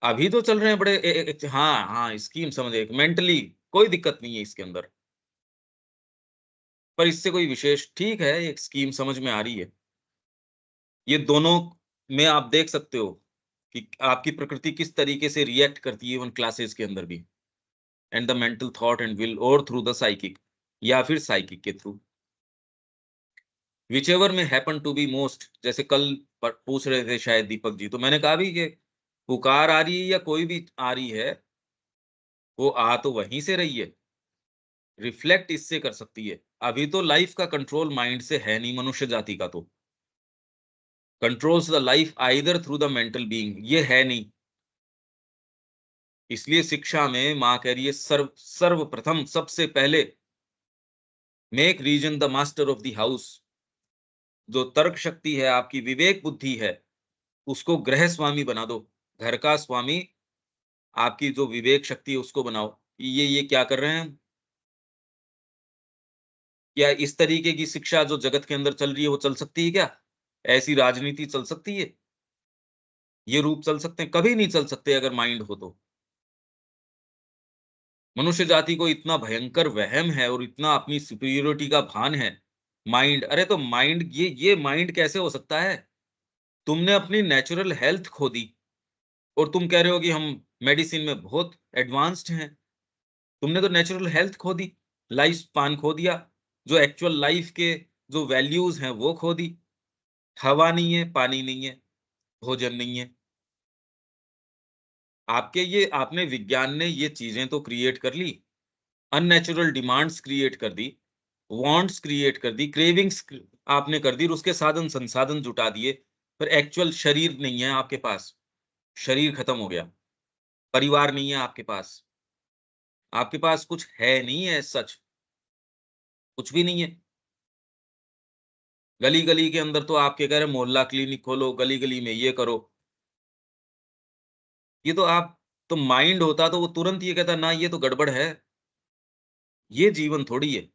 अभी तो चल रहे हैं बड़े हाँ, हाँ, स्कीम समझ एक मेंटली कोई दिक्कत नहीं है इसके अंदर। पर इससे कोई विशेष ठीक है, एक स्कीम समझ में आ रही है। ये दोनों में आप देख सकते हो कि आपकी प्रकृति किस तरीके से रिएक्ट करती है इवन क्लासेस के अंदर भी। And the mental thought and will और थ्रू द साइकिक या फिर साइकिक के थ्रू। व्हिचएवर में हैपन टू बी मोस्ट जैसे कल पूछ रहे थे शायद दीपक जी, तो मैंने कहा भी कि पुकार आ रही है या कोई भी आ रही है, वो आ तो वहीं से रही है, रिफ्लेक्ट इससे कर सकती है। अभी तो लाइफ का कंट्रोल माइंड से है नहीं मनुष्य जाति का तो। Controls the life either through the mental being, ये है नहीं। इसलिए शिक्षा में माँ कह रही है सर्वप्रथम सबसे पहले make reason the master of the house. जो तर्क शक्ति है, आपकी विवेक बुद्धि है, उसको गृह स्वामी बना दो। घर का स्वामी आपकी जो विवेक शक्ति है उसको बनाओ। ये क्या कर रहे हैं? क्या इस तरीके की शिक्षा जो जगत के अंदर चल रही है वो चल सकती है क्या? ऐसी राजनीति चल सकती है? ये रूप चल सकते हैं? कभी नहीं चल सकते अगर माइंड हो तो। मनुष्य जाति को इतना भयंकर वहम है और इतना अपनी सुपीरियरिटी का भान है। माइंड, अरे तो माइंड, ये माइंड कैसे हो सकता है? तुमने अपनी नेचुरल हेल्थ खो दी और तुम कह रहे हो कि हम मेडिसिन में बहुत एडवांस्ड हैं। तुमने तो नेचुरल हेल्थ खो दी, लाइफ स्पान खो दिया, जो एक्चुअल लाइफ के जो वैल्यूज हैं वो खो दी। हवा नहीं है, पानी नहीं है, भोजन नहीं है। आपके ये आपने विज्ञान ने ये चीजें तो क्रिएट कर ली, अननेचुरल डिमांड्स क्रिएट कर दी, वांट्स क्रिएट कर दी, क्रेविंग्स आपने कर दी और उसके साधन संसाधन जुटा दिए, पर एक्चुअल शरीर नहीं है आपके पास। शरीर खत्म हो गया, परिवार नहीं है आपके पास कुछ है नहीं है, सच कुछ भी नहीं है। गली गली के अंदर तो आपके कह रहे मोहल्ला क्लिनिक खोलो, गली गली में ये करो। ये तो आप तो माइंड होता तो वो तुरंत ये कहता ना, ये तो गड़बड़ है, ये जीवन थोड़ी है।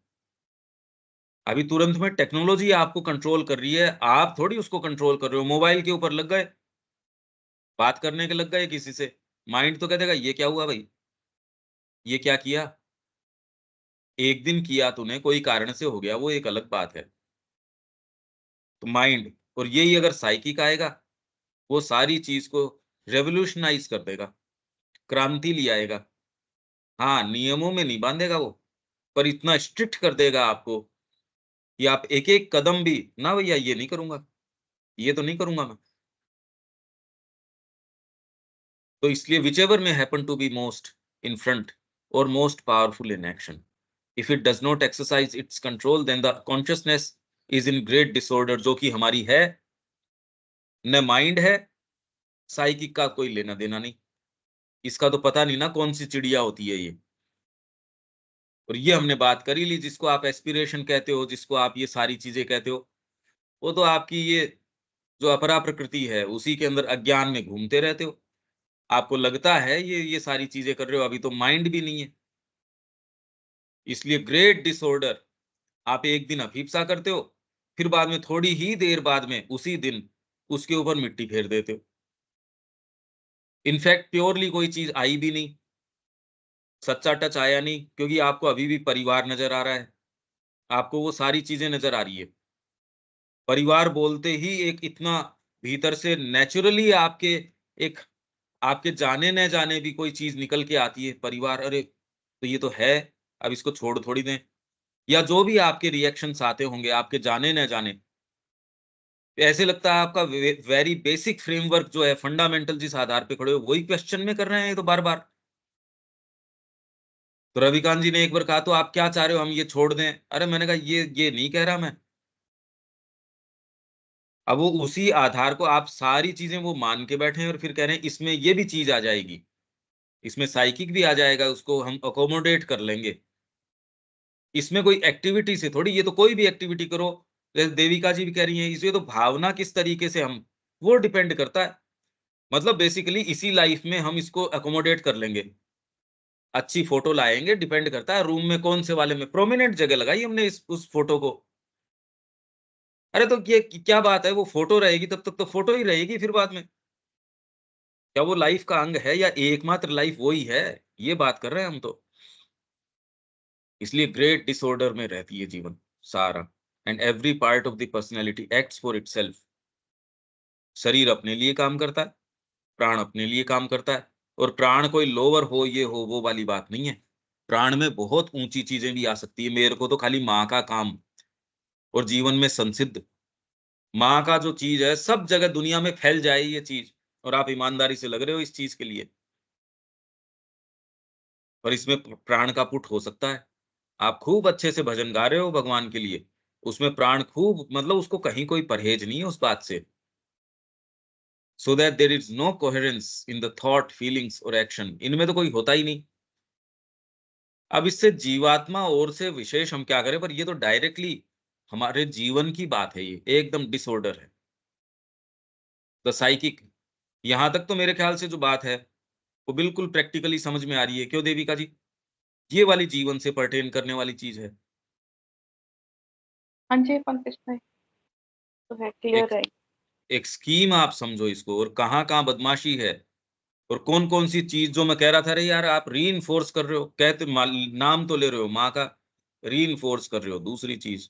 अभी तुरंत में टेक्नोलॉजी आपको कंट्रोल कर रही है, आप थोड़ी उसको कंट्रोल कर रहे हो। मोबाइल के ऊपर लग गए, बात करने के लग गए किसी से, माइंड तो कह देगा ये क्या हुआ भाई, ये क्या किया। एक दिन किया तूने, कोई कारण से हो गया, वो एक अलग बात है। तो माइंड और यही अगर साइकिक आएगा, वो सारी चीज को रेवोल्यूशनाइज कर देगा, क्रांति ले आएगा। हाँ, नियमों में नहीं बांधेगा वो, पर इतना स्ट्रिक्ट कर देगा आपको कि आप एक एक कदम भी ना, भैया ये नहीं करूंगा, ये तो नहीं करूंगा मैं। तो इसलिए whichever may happen to be most in front or most powerful in action, if it does not exercise its control, then the consciousness is in great disorder, जो कि हमारी है, न माइंड है, साइकिक का कोई लेना देना नहीं। इसका तो पता नहीं ना कौन सी चिड़िया होती है ये। और ये हमने बात कर ही ली, जिसको आप एस्पिरेशन कहते हो, जिसको आप ये सारी चीजें कहते हो, वो तो आपकी ये जो अपरा प्रकृति है उसी के अंदर अज्ञान में घूमते रहते हो। आपको लगता है ये सारी चीजें कर रहे हो, अभी तो माइंड भी नहीं है। इसलिए ग्रेट डिसऑर्डर, आप एक दिन अफीप्सा करते हो, फिर बाद में थोड़ी ही देर बाद में उसी दिन उसके ऊपर मिट्टी फेर देते हो। इनफैक्ट प्योरली कोई चीज आई भी नहीं, सच्चा टच आया नहीं, क्योंकि आपको अभी भी परिवार नजर आ रहा है, आपको वो सारी चीजें नजर आ रही है। परिवार बोलते ही एक इतना भीतर से नेचुरली आपके एक आपके जाने न जाने भी कोई चीज निकल के आती है, परिवार, अरे तो ये तो है, अब इसको छोड़ थोड़ी दें। या जो भी आपके रिएक्शंस आते होंगे आपके जाने न जाने, ऐसे लगता है आपका वेरी बेसिक फ्रेमवर्क जो है, फंडामेंटल जिस आधार पे खड़े हो वही क्वेश्चन में कर रहे हैं ये तो बार बार। तो रविकांत जी ने एक बार कहा, तो आप क्या चाह रहे हो हम ये छोड़ दें? अरे मैंने कहा ये नहीं कह रहा मैं, अब वो उसी आधार को आप सारी चीजें वो मान के बैठे हैं और फिर कह रहे हैं इसमें ये भी चीज आ जाएगी, इसमें साइकिक भी आ जाएगा, उसको हम अकोमोडेट कर लेंगे। इसमें कोई एक्टिविटी से थोड़ी, ये तो कोई भी एक्टिविटी करो, जैसे देविका जी भी कह रही हैं, इसमें तो भावना किस तरीके से हम, वो डिपेंड करता है। मतलब बेसिकली इसी लाइफ में हम इसको अकोमोडेट कर लेंगे। अच्छी फोटो लाएंगे, डिपेंड करता है रूम में कौन से वाले में, प्रोमिनेंट जगह लगाई हमने इस उस फोटो को। अरे तो ये क्या बात है, वो फोटो रहेगी तब तक तो फोटो ही रहेगी, फिर बाद में क्या वो लाइफ का अंग है या एकमात्र लाइफ वही है, ये बात कर रहे हैं हम तो। इसलिए ग्रेट डिसऑर्डर में रहती है जीवन सारा। And every part of the personality acts for itself. शरीर अपने लिए काम करता है, प्राण अपने लिए काम करता है, और प्राण कोई लोअर हो ये हो वो वाली बात नहीं है। प्राण में बहुत ऊंची चीजें भी आ सकती है। मेरे को तो खाली माँ का काम और जीवन में संसिद्ध माँ का जो चीज है सब जगह दुनिया में फैल जाए ये चीज, और आप ईमानदारी से लग रहे हो इस चीज के लिए, और इसमें प्राण का पुट हो सकता है। आप खूब अच्छे से भजन गा रहे हो भगवान के लिए, उसमें प्राण खूब, मतलब उसको कहीं कोई परहेज नहीं है उस बात से, so that there is no coherence in the thought feelings और एक्शन, इनमें तो कोई होता ही नहीं। अब इससे जीवात्मा और से विशेष हम क्या करें, पर ये तो डायरेक्टली हमारे जीवन की बात है, ये एकदम डिसऑर्डर है द साइकिक। यहां तक तो मेरे ख्याल से जो बात है वो बिल्कुल प्रैक्टिकली समझ में आ रही है, क्यों देविका जी? ये वाली जीवन से पर्टेन करने वाली चीज है। हाँ जी पंकज भाई, तो है, एक क्लियर है। एक स्कीम आप समझो इसको, और कहाँ कहाँ बदमाशी है, और कौन कौन सी चीज जो मैं कह रहा था, अरे यार आप री इन्फोर्स कर रहे हो, कहते नाम तो ले रहे हो माँ का, री इन्फोर्स कर रहे हो दूसरी चीज,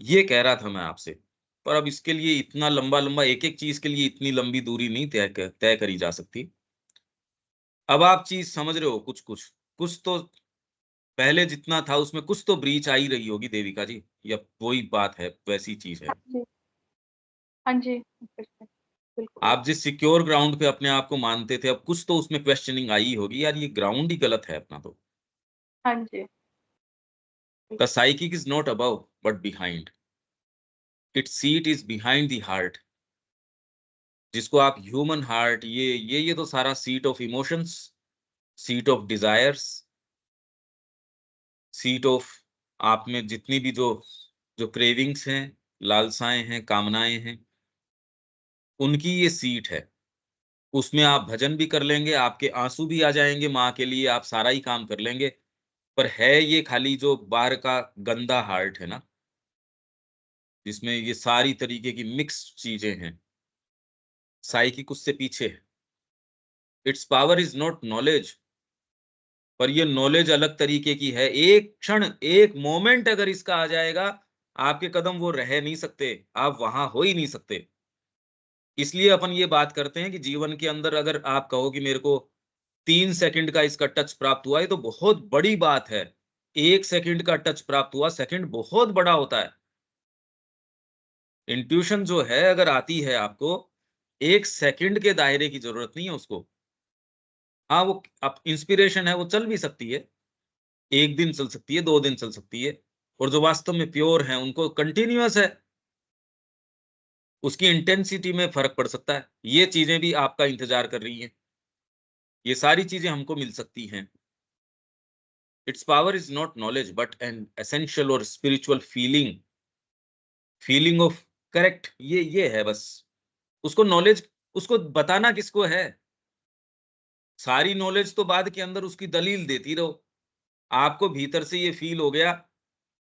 ये कह रहा था मैं आपसे। पर अब इसके लिए इतना लंबा लंबा, एक एक चीज के लिए इतनी लंबी दूरी नहीं तय करी जा सकती। अब आप चीज समझ रहे हो, कुछ कुछ कुछ तो पहले जितना था उसमें कुछ तो ब्रीच आ ही रही होगी देविका जी, या वही बात है, वैसी चीज है। हाँ जी, हाँ जी पंकज भाई, बिल्कुल। आप जिस सिक्योर ग्राउंड पे अपने आप को मानते थे, अब कुछ तो उसमें क्वेश्चनिंग आई होगी, यार ये ग्राउंड ही गलत है अपना तो। हाँ जी, the psychic is not above but behind, its seat is behind the heart, जिसको आप ह्यूमन हार्ट, ये तो सारा seat of emotions, seat of desires, seat of आप में जितनी भी जो जो क्रेविंग्स हैं, लालसाएं हैं, कामनाएं हैं, उनकी ये सीट है। उसमें आप भजन भी कर लेंगे, आपके आंसू भी आ जाएंगे माँ के लिए, आप सारा ही काम कर लेंगे, पर है ये खाली जो बाहर का गंदा हार्ट है ना, जिसमें ये सारी तरीके की मिक्स चीजें हैं, साइकिक उससे पीछे है। It's power is not knowledge, पर ये नॉलेज अलग तरीके की है। एक क्षण, एक मोमेंट अगर इसका आ जाएगा, आपके कदम वो रह नहीं सकते, आप वहां हो ही नहीं सकते। इसलिए अपन ये बात करते हैं कि जीवन के अंदर अगर आप कहो कि मेरे को 3 सेकंड का इसका टच प्राप्त हुआ, ये तो बहुत बड़ी बात है। 1 सेकंड का टच प्राप्त हुआ, सेकंड बहुत बड़ा होता है। इंट्यूशन जो है अगर आती है आपको, 1 सेकंड के दायरे की जरूरत नहीं है उसको। हाँ, वो अब इंस्पिरेशन है, वो चल भी सकती है, 1 दिन चल सकती है, 2 दिन चल सकती है, और जो वास्तव में प्योर है उनको कंटिन्यूअस है, उसकी इंटेंसिटी में फर्क पड़ सकता है। ये चीजें भी आपका इंतजार कर रही हैं, ये सारी चीजें हमको मिल सकती हैं। Its power is not knowledge but an essential और spiritual feeling, feeling of correct, ये है बस। उसको नॉलेज, उसको बताना किसको है? सारी नॉलेज तो बाद के अंदर उसकी दलील देती रहो। आपको भीतर से ये फील हो गया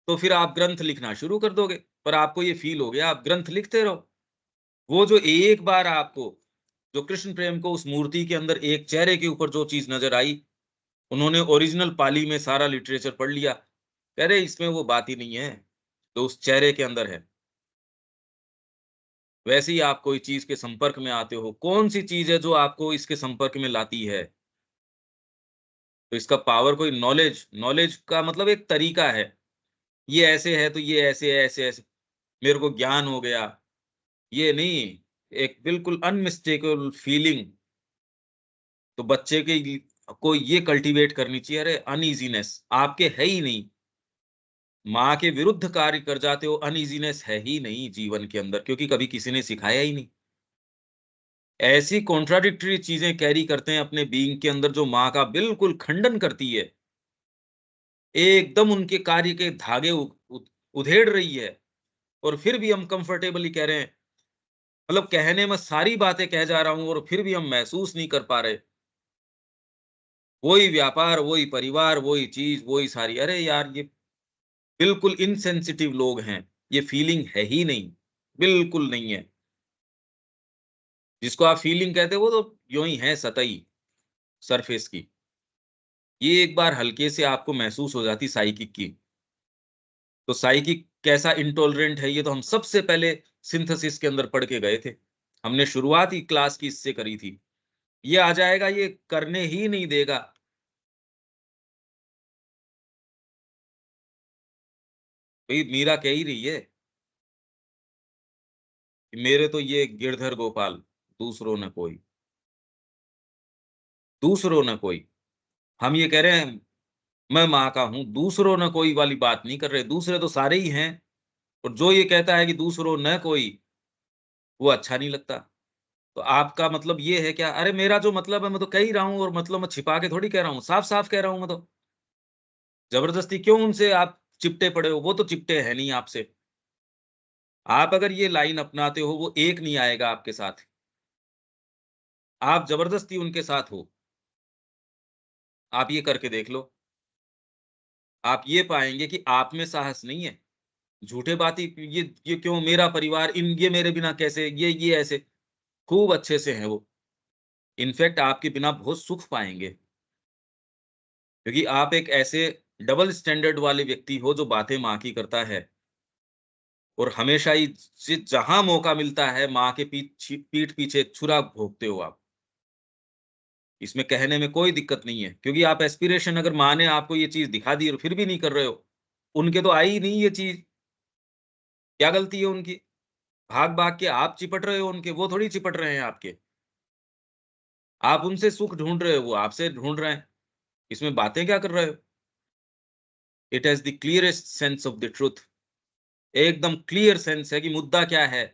तो फिर आप ग्रंथ लिखना शुरू कर दोगे, पर आपको ये फील हो गया, आप ग्रंथ लिखते रहो। वो जो एक बार आपको, जो कृष्ण प्रेम को उस मूर्ति के अंदर एक चेहरे के ऊपर जो चीज नजर आई, उन्होंने ओरिजिनल पाली में सारा लिटरेचर पढ़ लिया, कह रहे इसमें वो बात ही नहीं है तो उस चेहरे के अंदर है। वैसे ही आप कोई चीज के संपर्क में आते हो, कौन सी चीज है जो आपको इसके संपर्क में लाती है? तो इसका पावर कोई नॉलेज, नॉलेज का मतलब एक तरीका है, ये ऐसे है तो ये ऐसे है, ऐसे ऐसे मेरे को ज्ञान हो गया, ये नहीं। एक बिल्कुल अनमिस्टेकेबल फीलिंग, तो बच्चे के को ये कल्टीवेट करनी चाहिए, अरे अनईजीनेस आपके है ही नहीं, माँ के विरुद्ध कार्य कर जाते हो, अनईजीनेस है ही नहीं जीवन के अंदर, क्योंकि कभी किसी ने सिखाया ही नहीं। ऐसी कॉन्ट्राडिक्टरी चीजें कैरी करते हैं अपने बीइंग के अंदर जो माँ का बिल्कुल खंडन करती है, एकदम उनके कार्य के धागे उधेड़ रही है, और फिर भी हम कंफर्टेबली कह रहे हैं, मतलब कहने में सारी बातें कह जा रहा हूं और फिर भी हम महसूस नहीं कर पा रहे। वही व्यापार, वही परिवार, वही चीज, वही सारी। अरे यार, ये बिल्कुल इनसेंसिटिव लोग हैं, ये फीलिंग है ही नहीं, बिल्कुल नहीं है। जिसको आप फीलिंग कहते हो वो तो यूं ही है, सतही, सरफेस की। ये एक बार हल्के से आपको महसूस हो जाती साइकिक की, तो साइकिक कैसा इंटॉलरेंट है ये तो हम सबसे पहले सिंथेसिस के अंदर पढ़ के गए थे। हमने शुरुआत ही क्लास की इससे करी थी। ये आ जाएगा, ये करने ही नहीं देगा। भाई मीरा कह ही रही है कि मेरे तो ये गिरधर गोपाल, दूसरों न कोई, दूसरों न कोई। हम ये कह रहे हैं मैं माँ का हूं, दूसरों न कोई वाली बात नहीं कर रहे, दूसरे तो सारे ही हैं। और जो ये कहता है कि दूसरों न कोई, वो अच्छा नहीं लगता। तो आपका मतलब ये है क्या? अरे मेरा जो मतलब है मैं तो कह ही रहा हूँ, और मतलब मैं छिपा के थोड़ी कह रहा हूँ, साफ-साफ कह रहा हूँ मैं तो। जबरदस्ती क्यों उनसे आप चिपटे पड़े हो? वो तो चिपटे हैं नहीं आपसे। आप अगर ये लाइन अपनाते हो, वो एक नहीं आएगा आपके साथ। आप जबरदस्ती उनके साथ हो। आप ये करके देख लो। आप ये पाएँगे कि आप में साहस नहीं है। झूठे बाती ये क्यों मेरा परिवार, इन ये मेरे बिना कैसे, ये ऐसे, खूब अच्छे से हैं वो। इनफैक्ट आपके बिना बहुत सुख पाएँगे, क्योंकि आप एक ऐसे डबल स्टैंडर्ड वाले व्यक्ति हो जो बातें माँ की करता है, और हमेशा ही जहाँ मौका मिलता है माँ के पीठ पीछे छुरा भोंकते हो आप। इसमें कहने में कोई दिक्कत नहीं है, क्योंकि आप एस्पिरेशन, अगर माँ ने आपको ये चीज़ दिखा दी और फिर भी नहीं कर रहे हो, उनके तो आई ही नहीं ये चीज़, क्या गलती है उनकी? भाग-भाग के आप चिपट रहे हो उनके, वो थोड़ी चिपट रहे हैं आपके। आप उनसे सुख ढूँढ रहे हो, वो आपसे ढूँढ रहे हैं। इसमें बातें क्या कर रहे हो? It has the clearest sense of the truth. एकदम क्लियर सेंस है कि मुद्दा क्या है,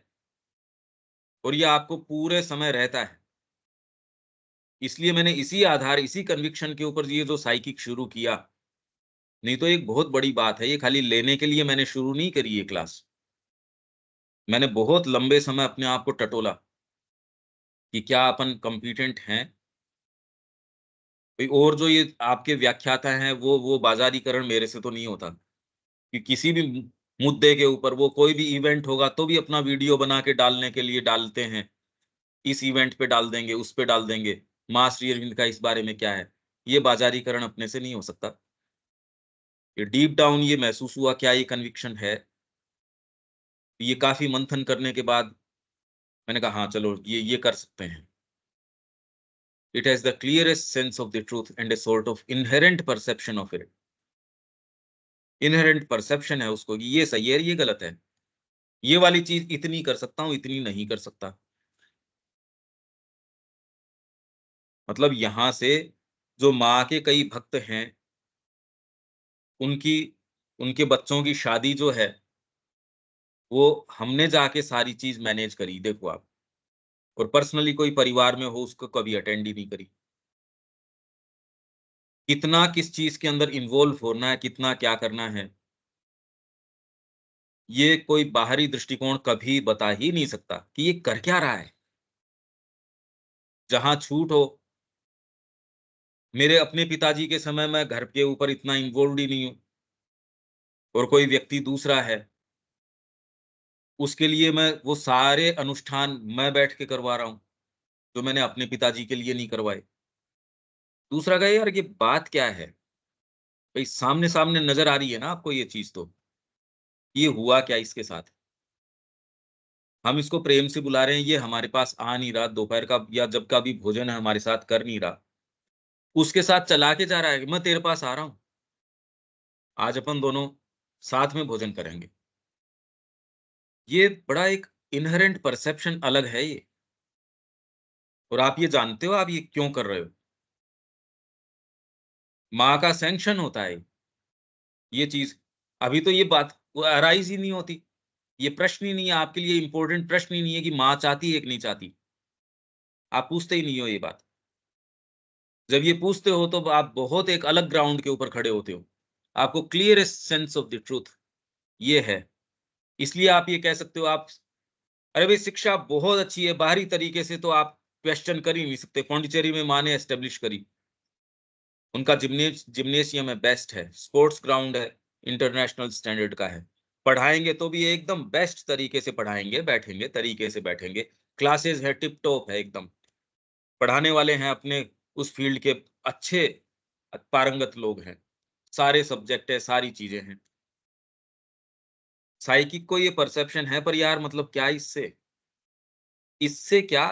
और ये आपको पूरे समय रहता है। इसलिए मैंने इसी आधार, इसी कन्विक्शन के ऊपर ये जो साइकिक शुरू किया। नहीं तो एक बहुत बड़ी बात है, ये खाली लेने के लिए मैंने शुरू नहीं करी ये क्लास। मैंने बहुत लंबे समय अपने आप को टटोला कि क्या अपन कॉम्पिटेंट हैं? भई, और जो ये आपके व्याख्याता हैं, वो बाज़ारीकरण मेरे से तो नहीं होता, कि किसी भी मुद्दे के ऊपर वो कोई भी इवेंट होगा तो भी अपना वीडियो बना के डालने के लिए डालते हैं। इस इवेंट पे डाल देंगे, उस पे डाल देंगे। माँ श्री अरविंद का इस बारे में क्या है? ये बाज़ारीकरण अपने से नहीं हो सकता। ये डीप डाउन ये महसूस हुआ, क्या ये कन्विक्शन है? ये काफ़ी मंथन करने के बाद मैंने कहा हाँ, चलो ये कर सकते हैं। It has the clearest sense of the truth and a sort of inherent perception of it। Inherent perception है उसको कि ये सही है, ये गलत है। ये वाली चीज़ इतनी कर सकता हूँ, इतनी नहीं कर सकता। मतलब यहाँ से जो माँ के कई भक्त हैं, उनकी उनके बच्चों की शादी जो है, वो हमने जाके सारी चीज़ मैनेज करी, देखो आप। और पर्सनली कोई परिवार में हो, उसको कभी अटेंड ही नहीं करी। कितना किस चीज़ के अंदर इन्वॉल्व होना है, कितना क्या करना है, ये कोई बाहरी दृष्टिकोण कभी बता ही नहीं सकता कि ये कर क्या रहा है। जहाँ छूट हो, मेरे अपने पिताजी के समय मैं घर के ऊपर इतना इन्वॉल्व्ड ही नहीं हूँ, और कोई व्यक्ति दूसरा है, उसके लिए मैं वो सारे अनुष्ठान मैं बैठ के करवा रहा हूँ, जो मैंने अपने पिताजी के लिए नहीं करवाए। दूसरा कहे यार ये बात क्या है? भई सामने-सामने नज़र आ रही है ना आपको ये चीज़ तो, ये हुआ क्या इसके साथ? हम इसको प्रेम से बुला रहे हैं, ये हमारे पास आ नहीं रहा, दोपहर का या जब का भी भोजन है हमारे साथ कर नहीं रहा। उसके साथ चला के जा रहा है कि मैं तेरे पास आ रहा हूँ, आज अपन दोनों साथ में भोजन करेंगे। ये बड़ा एक इन्हेरेंट परसेप्शन अलग है ये, और आप ये जानते हो आप ये क्यों कर रहे हो? माँ का सैंक्शन होता है ये चीज़। अभी तो ये बात अराइज ही नहीं होती, ये प्रश्न ही नहीं है आपके लिए, इंपॉर्टेंट प्रश्न ही नहीं है कि माँ चाहती है कि नहीं चाहती, आप पूछते ही नहीं हो ये बात। जब ये पूछते हो तो आप बहुत एक अलग ग्राउंड के ऊपर खड़े होते हो, आपको clearest sense of the truth ये है। इसलिए आप ये कह सकते हो, आप अरे भाई शिक्षा बहुत अच्छी है, बाहरी तरीके से तो आप क्वेश्चन कर ही नहीं सकते। पौंडीचेरी में माँ ने एस्टेब्लिश करी, उनका जिम्नेशियम है, बेस्ट है, स्पोर्ट्स ग्राउंड है, इंटरनेशनल स्टैंडर्ड का है, पढ़ाएंगे तो भी एकदम बेस्ट तरीके से पढ़ाएंगे, बैठेंगे तरीके से बैठेंगे, क्लासेस है टिप टॉप है एकदम, पढ़ाने वाले हैं अपने उस फील्ड के अच्छे पारंगत लोग हैं, सारे सब्जेक्ट है, सारी चीजें हैं। साइकिक को ये परसेप्शन है, पर यार मतलब क्या इससे, इससे क्या,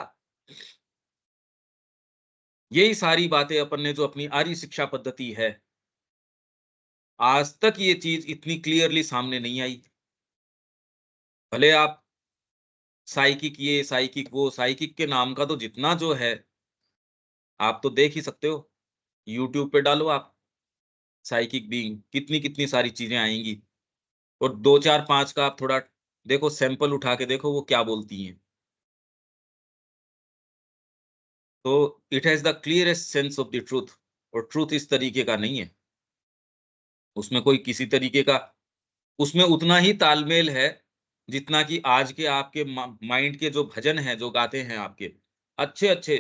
यही सारी बातें अपन ने जो अपनी आर्य शिक्षा पद्धति है, आज तक ये चीज इतनी क्लियरली सामने नहीं आई। भले आप साइकिक ये साइकिक वो, साइकिक के नाम का तो जितना जो है आप तो देख ही सकते हो, यूट्यूब पे डालो आप साइकिक बीइंग, कितनी कितनी सारी चीजें आएंगी, और 2 4 5 का आप थोड़ा देखो, सैंपल उठा के देखो वो क्या बोलती हैं। तो it has the clearest sense of the truth, और ट्रूथ इस तरीके का नहीं है, उसमें कोई किसी तरीके का, उसमें उतना ही तालमेल है जितना कि आज के आपके माइंड के जो भजन हैं जो गाते हैं आपके, अच्छे अच्छे,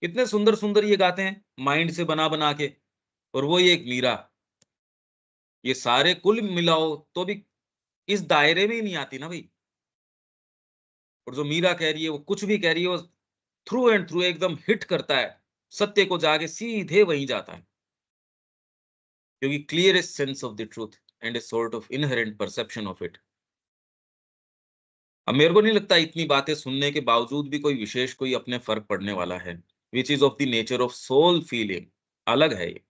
कितने सुंदर सुंदर ये गाते हैं माइंड से बना बना के, और वो ये एक मीरा, ये सारे कुल मिलाओ तो भी इस दायरे में ही नहीं आती ना भाई। और जो मीरा कह रही है, वो कुछ भी कह रही है, वो थ्रू एंड थ्रू एकदम हिट करता है, सत्य को जाके सीधे वहीं जाता है, क्योंकि clearest sense of the truth and a sort of inherent perception of it. अब मेरे को नहीं लगता इतनी बातें सुनने के बावजूद भी कोई विशेष कोई अपने फर्क पड़ने वाला है, which is of the nature of soul feeling, अलग है ये।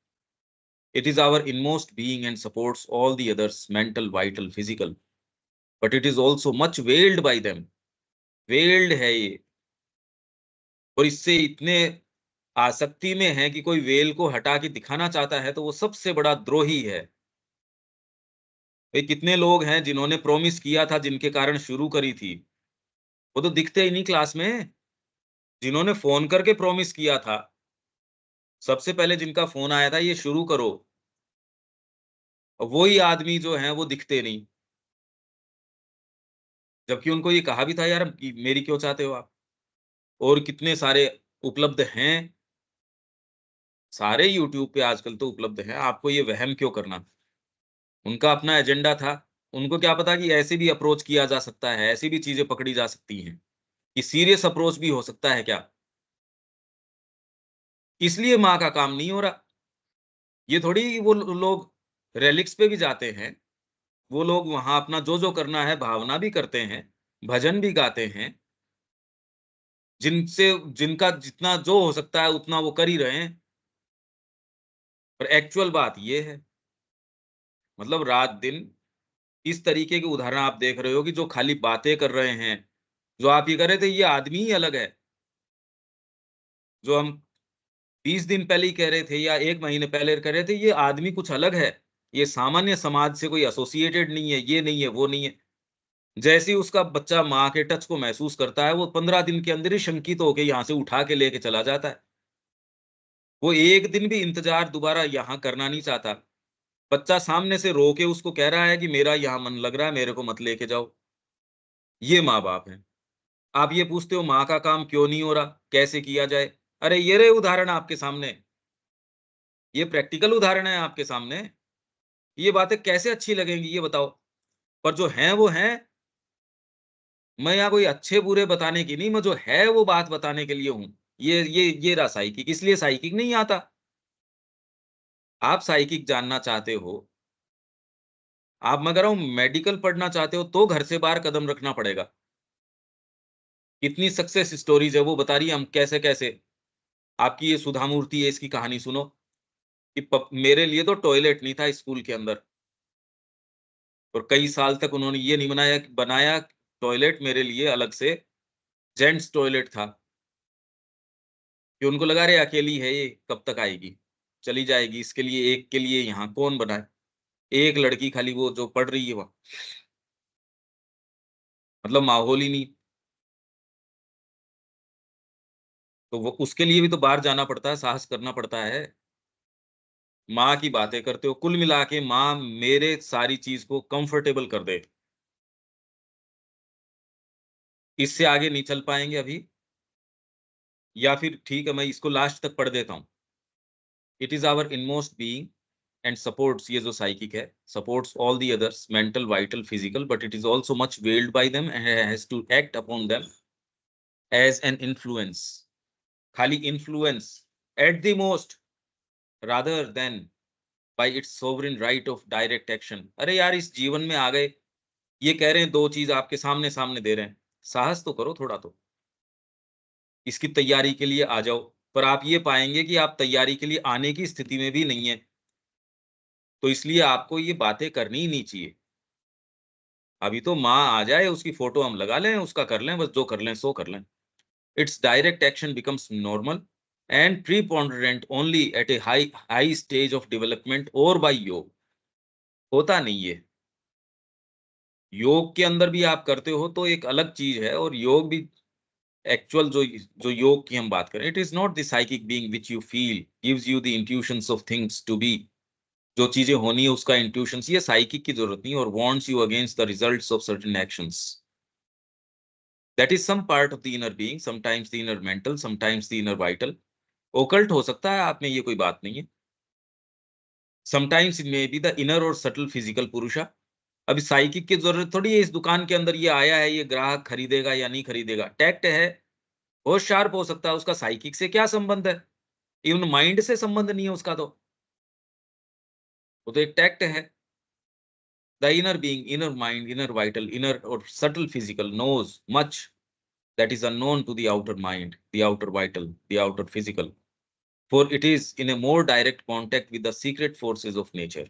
It is our inmost being and supports all the others, mental vital physical, but it is also much veiled by them, veiled है ये, और इससे इतने आसक्ति में है कि कोई वेल को हटा के दिखाना चाहता है तो वो सबसे बड़ा द्रोही है। भाई कितने लोग हैं जिन्होंने प्रॉमिस किया था, जिनके कारण शुरू करी थी, वो तो दिखते ही नहीं क्लास में। जिन्होंने फोन करके प्रॉमिस किया था, सबसे पहले जिनका फोन आया था ये शुरू करो, वही आदमी जो है वो दिखते नहीं, जबकि उनको ये कहा भी था यार कि मेरी क्यों चाहते हो आप। और कितने सारे उपलब्ध हैं, सारे यूट्यूब पे आजकल तो उपलब्ध हैं, आपको ये वहम क्यों करना। उनका अपना एजेंडा था, उनको क्या पता कि ऐसे भी अप्रोच किया जा सकता है, ऐसी भी चीजें पकड़ी जा सकती हैं, कि सीरियस अप्रोच भी हो सकता है क्या, इसलिए माँ का काम नहीं हो रहा। ये थोड़ी वो लोग रेलिक्स पे भी जाते हैं, वो लोग वहां अपना जो जो करना है भावना भी करते हैं, भजन भी गाते हैं, जिनसे जिनका जितना जो हो सकता है उतना वो कर ही रहे हैं। पर एक्चुअल बात ये है, मतलब रात दिन इस तरीके के उदाहरण आप देख रहे हो कि जो खाली बातें कर रहे हैं, जो आप ये कर रहे थे, ये आदमी ही अलग है। जो हम 20 दिन पहले ही कह रहे थे या 1 महीने पहले कह रहे थे, ये आदमी कुछ अलग है, ये सामान्य समाज से कोई एसोसिएटेड नहीं है, ये नहीं है, वो नहीं है। जैसे ही उसका बच्चा माँ के टच को महसूस करता है, वो 15 दिन के अंदर ही शंकित होके यहाँ से उठा के लेके चला जाता है। वो एक दिन भी इंतजार दोबारा यहाँ करना नहीं चाहता। बच्चा सामने से रो के उसको कह रहा है कि मेरा यहाँ मन लग रहा है, मेरे को मत लेके जाओ। ये माँ-बाप हैं। आप ये पूछते हो माँ का काम क्यों नहीं हो रहा, कैसे किया जाए? अरे ये रहे उदाहरण आपके सामने, ये प्रैक्टिकल उदाहरण है आपके सामने। ये बातें कैसे अच्छी लगेंगी ये बताओ? पर जो हैं वो हैं, मैं यहाँ कोई अच्छे-बुरे बताने की नहीं, मैं जो है वो बात बताने के लिए हूँ। ये रहा साइकिक, इसलिए साइकिक नहीं आता। आप साइकिक जानना चाहते हो, आप मैं कह रहा हूँ मेडिकल पढ़ना चाहते हो तो घर से बाहर कदम रखना पड़ेगा। कितनी सक्सेस स्टोरीज़ है वो बता रही है, हम कैसे-कैसे। आपकी ये सुधा मूर्ति है, इसकी कहानी सुनो कि प मेरे लिए तो टॉयलेट नहीं था स्कूल के अंदर, और कई साल तक उन्होंने ये नहीं बनाया टॉयलेट मेरे लिए अलग से, जेंट्स टॉयलेट था, कि उनको लगा अरे अकेली है ये, कब तक आएगी? चली जाएगी, इसके लिए एक के लिए यहाँ कौन बनाए? एक लड़की खाली वो जो पढ़ रही है वह, मतलब माहौल ही नहीं। तो वो उसके लिए भी तो बाहर जाना पड़ता है, साहस करना पड़ता है। माँ की बातें करते हो, कुल मिला के माँ मेरे सारी चीज को कंफर्टेबल कर दे, इससे आगे नहीं चल पाएंगे अभी। या फिर ठीक है, मैं इसको लास्ट तक पढ़ देता हूँ। It is our inmost being and supports, ये जो साइकिक है, supports all the others, mental, vital, physical, but it is also much veiled by them and has to act upon them as an influence, खाली influence at the most, rather than by its sovereign right of direct action. अरे यार, इस जीवन में आ गए, ये कह रहे हैं दो चीज आपके सामने सामने दे रहे हैं, साहस तो करो थोड़ा, तो इसकी तैयारी के लिए आ जाओ। पर आप ये पाएंगे कि आप तैयारी के लिए आने की स्थिति में भी नहीं है, तो इसलिए आपको ये बातें करनी ही नहीं चाहिए। अभी तो माँ आ जाए, उसकी फोटो हम लगा लें, उसका कर लें, बस जो कर लें सो कर लें। Its direct action becomes normal and preponderant only at a high stage of development और बाय योग। होता नहीं है। योग के अंदर भी आप करते हो तो एक अलग चीज है, और योग भी एक्चुअल जो जो योग की हम बात करें, it is not the psychic being which you feel gives you the intuitions of things to be. जो चीजें होनी है उसका इंट्यूशंस, ये साइकिक की जरूरत नहीं, और warns you against the results of certain actions. That is some part of the inner being, sometimes the inner mental, sometimes the inner vital. Occult हो सकता है आप में, ये कोई बात नहीं है। Sometimes it may be the inner और सटल फिजिकल पुरुषा। अभी साइकिक की जरूरत थोड़ी है, इस दुकान के अंदर ये आया है, ये ग्राहक खरीदेगा या नहीं खरीदेगा, टैक्ट है, बहुत शार्प हो सकता है, उसका साइकिक से क्या संबंध है? इवन माइंड से संबंध नहीं है उसका, तो वो तो एक टैक्ट है। The inner being, inner mind, inner vital, inner और subtle physical knows much that is unknown to the outer mind, the outer vital, the outer physical, for it is in a more direct contact with the secret forces of nature.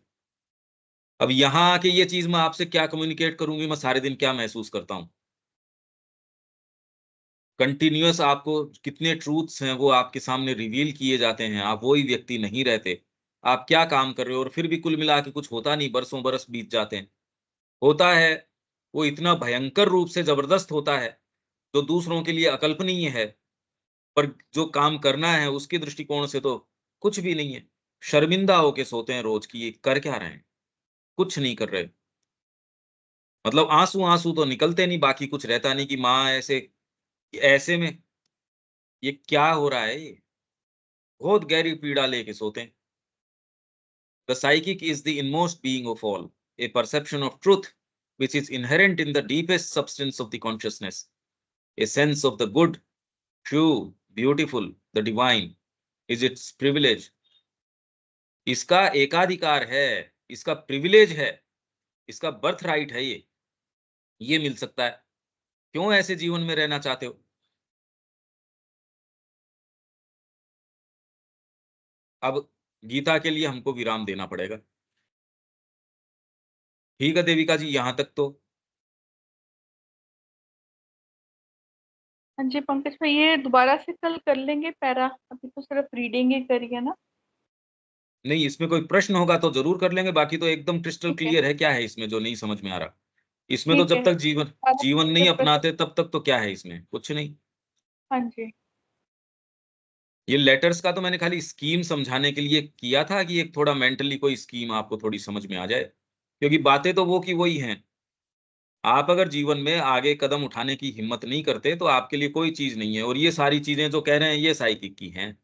अब यहां आके ये चीज मैं आपसे क्या communicate करूंगी, मैं सारे दिन क्या महसूस करता हूं, कंटिन्यूअस आपको कितने ट्रूथ्स हैं वो आपके सामने रिवील किए जाते हैं, आप वही व्यक्ति नहीं रहते। आप क्या काम कर रहे हो, और फिर भी कुल मिला के कुछ होता नहीं, बरसों बरस बीत जाते हैं। होता है, वो इतना भयंकर रूप से जबरदस्त होता है जो दूसरों के लिए अकल्पनीय है, पर जो काम करना है उसके दृष्टिकोण से तो कुछ भी नहीं है। शर्मिंदा होके सोते हैं रोज की, ये कर क्या रहे हैं, कुछ नहीं कर रहे। मतलब आंसू आंसू तो निकलते नहीं, बाकी कुछ रहता नहीं कि माँ ऐसे, ऐसे में ये क्या हो रहा है, ये बहुत गहरी पीड़ा लेके सोते हैं। The psychic is the inmost being of all, A perception of truth which is inherent in the deepest substance of the consciousness, a sense of the good, true, beautiful, the divine is its privilege। इसका एकाधिकार है, इसका privilege है, इसका birth right है, ये मिल सकता है। क्यों ऐसे जीवन में रहना चाहते हो? अब गीता के लिए हमको विराम देना पड़ेगा। ठीक है देविका जी, यहां तक तो। हाँ जी पंकज भाई, ये दोबारा से कल कर लेंगे पैरा, अभी तो सिर्फ रीडिंग ही करी है ना। नहीं, इसमें कोई प्रश्न होगा तो जरूर कर लेंगे, बाकी तो एकदम क्रिस्टल ठीक है। क्लियर है। क्या है इसमें जो नहीं समझ में आ रहा? इसमें तो ठीक जब है, तक जीवन दोबारा जीवन से नहीं डिस्कस। अपनाते तब तक तो क्या है इसमें, कुछ नहीं। हाँ जी। ये लेटर्स का तो मैंने खाली स्कीम समझाने के लिए किया था, कि एक थोड़ा मेंटली कोई स्कीम आपको थोड़ी समझ में आ जाए, क्योंकि बातें तो वो की वही हैं। आप अगर जीवन में आगे कदम उठाने की हिम्मत नहीं करते तो आपके लिए कोई चीज नहीं है, और ये सारी चीजें जो कह रहे हैं ये साइकिक की हैं।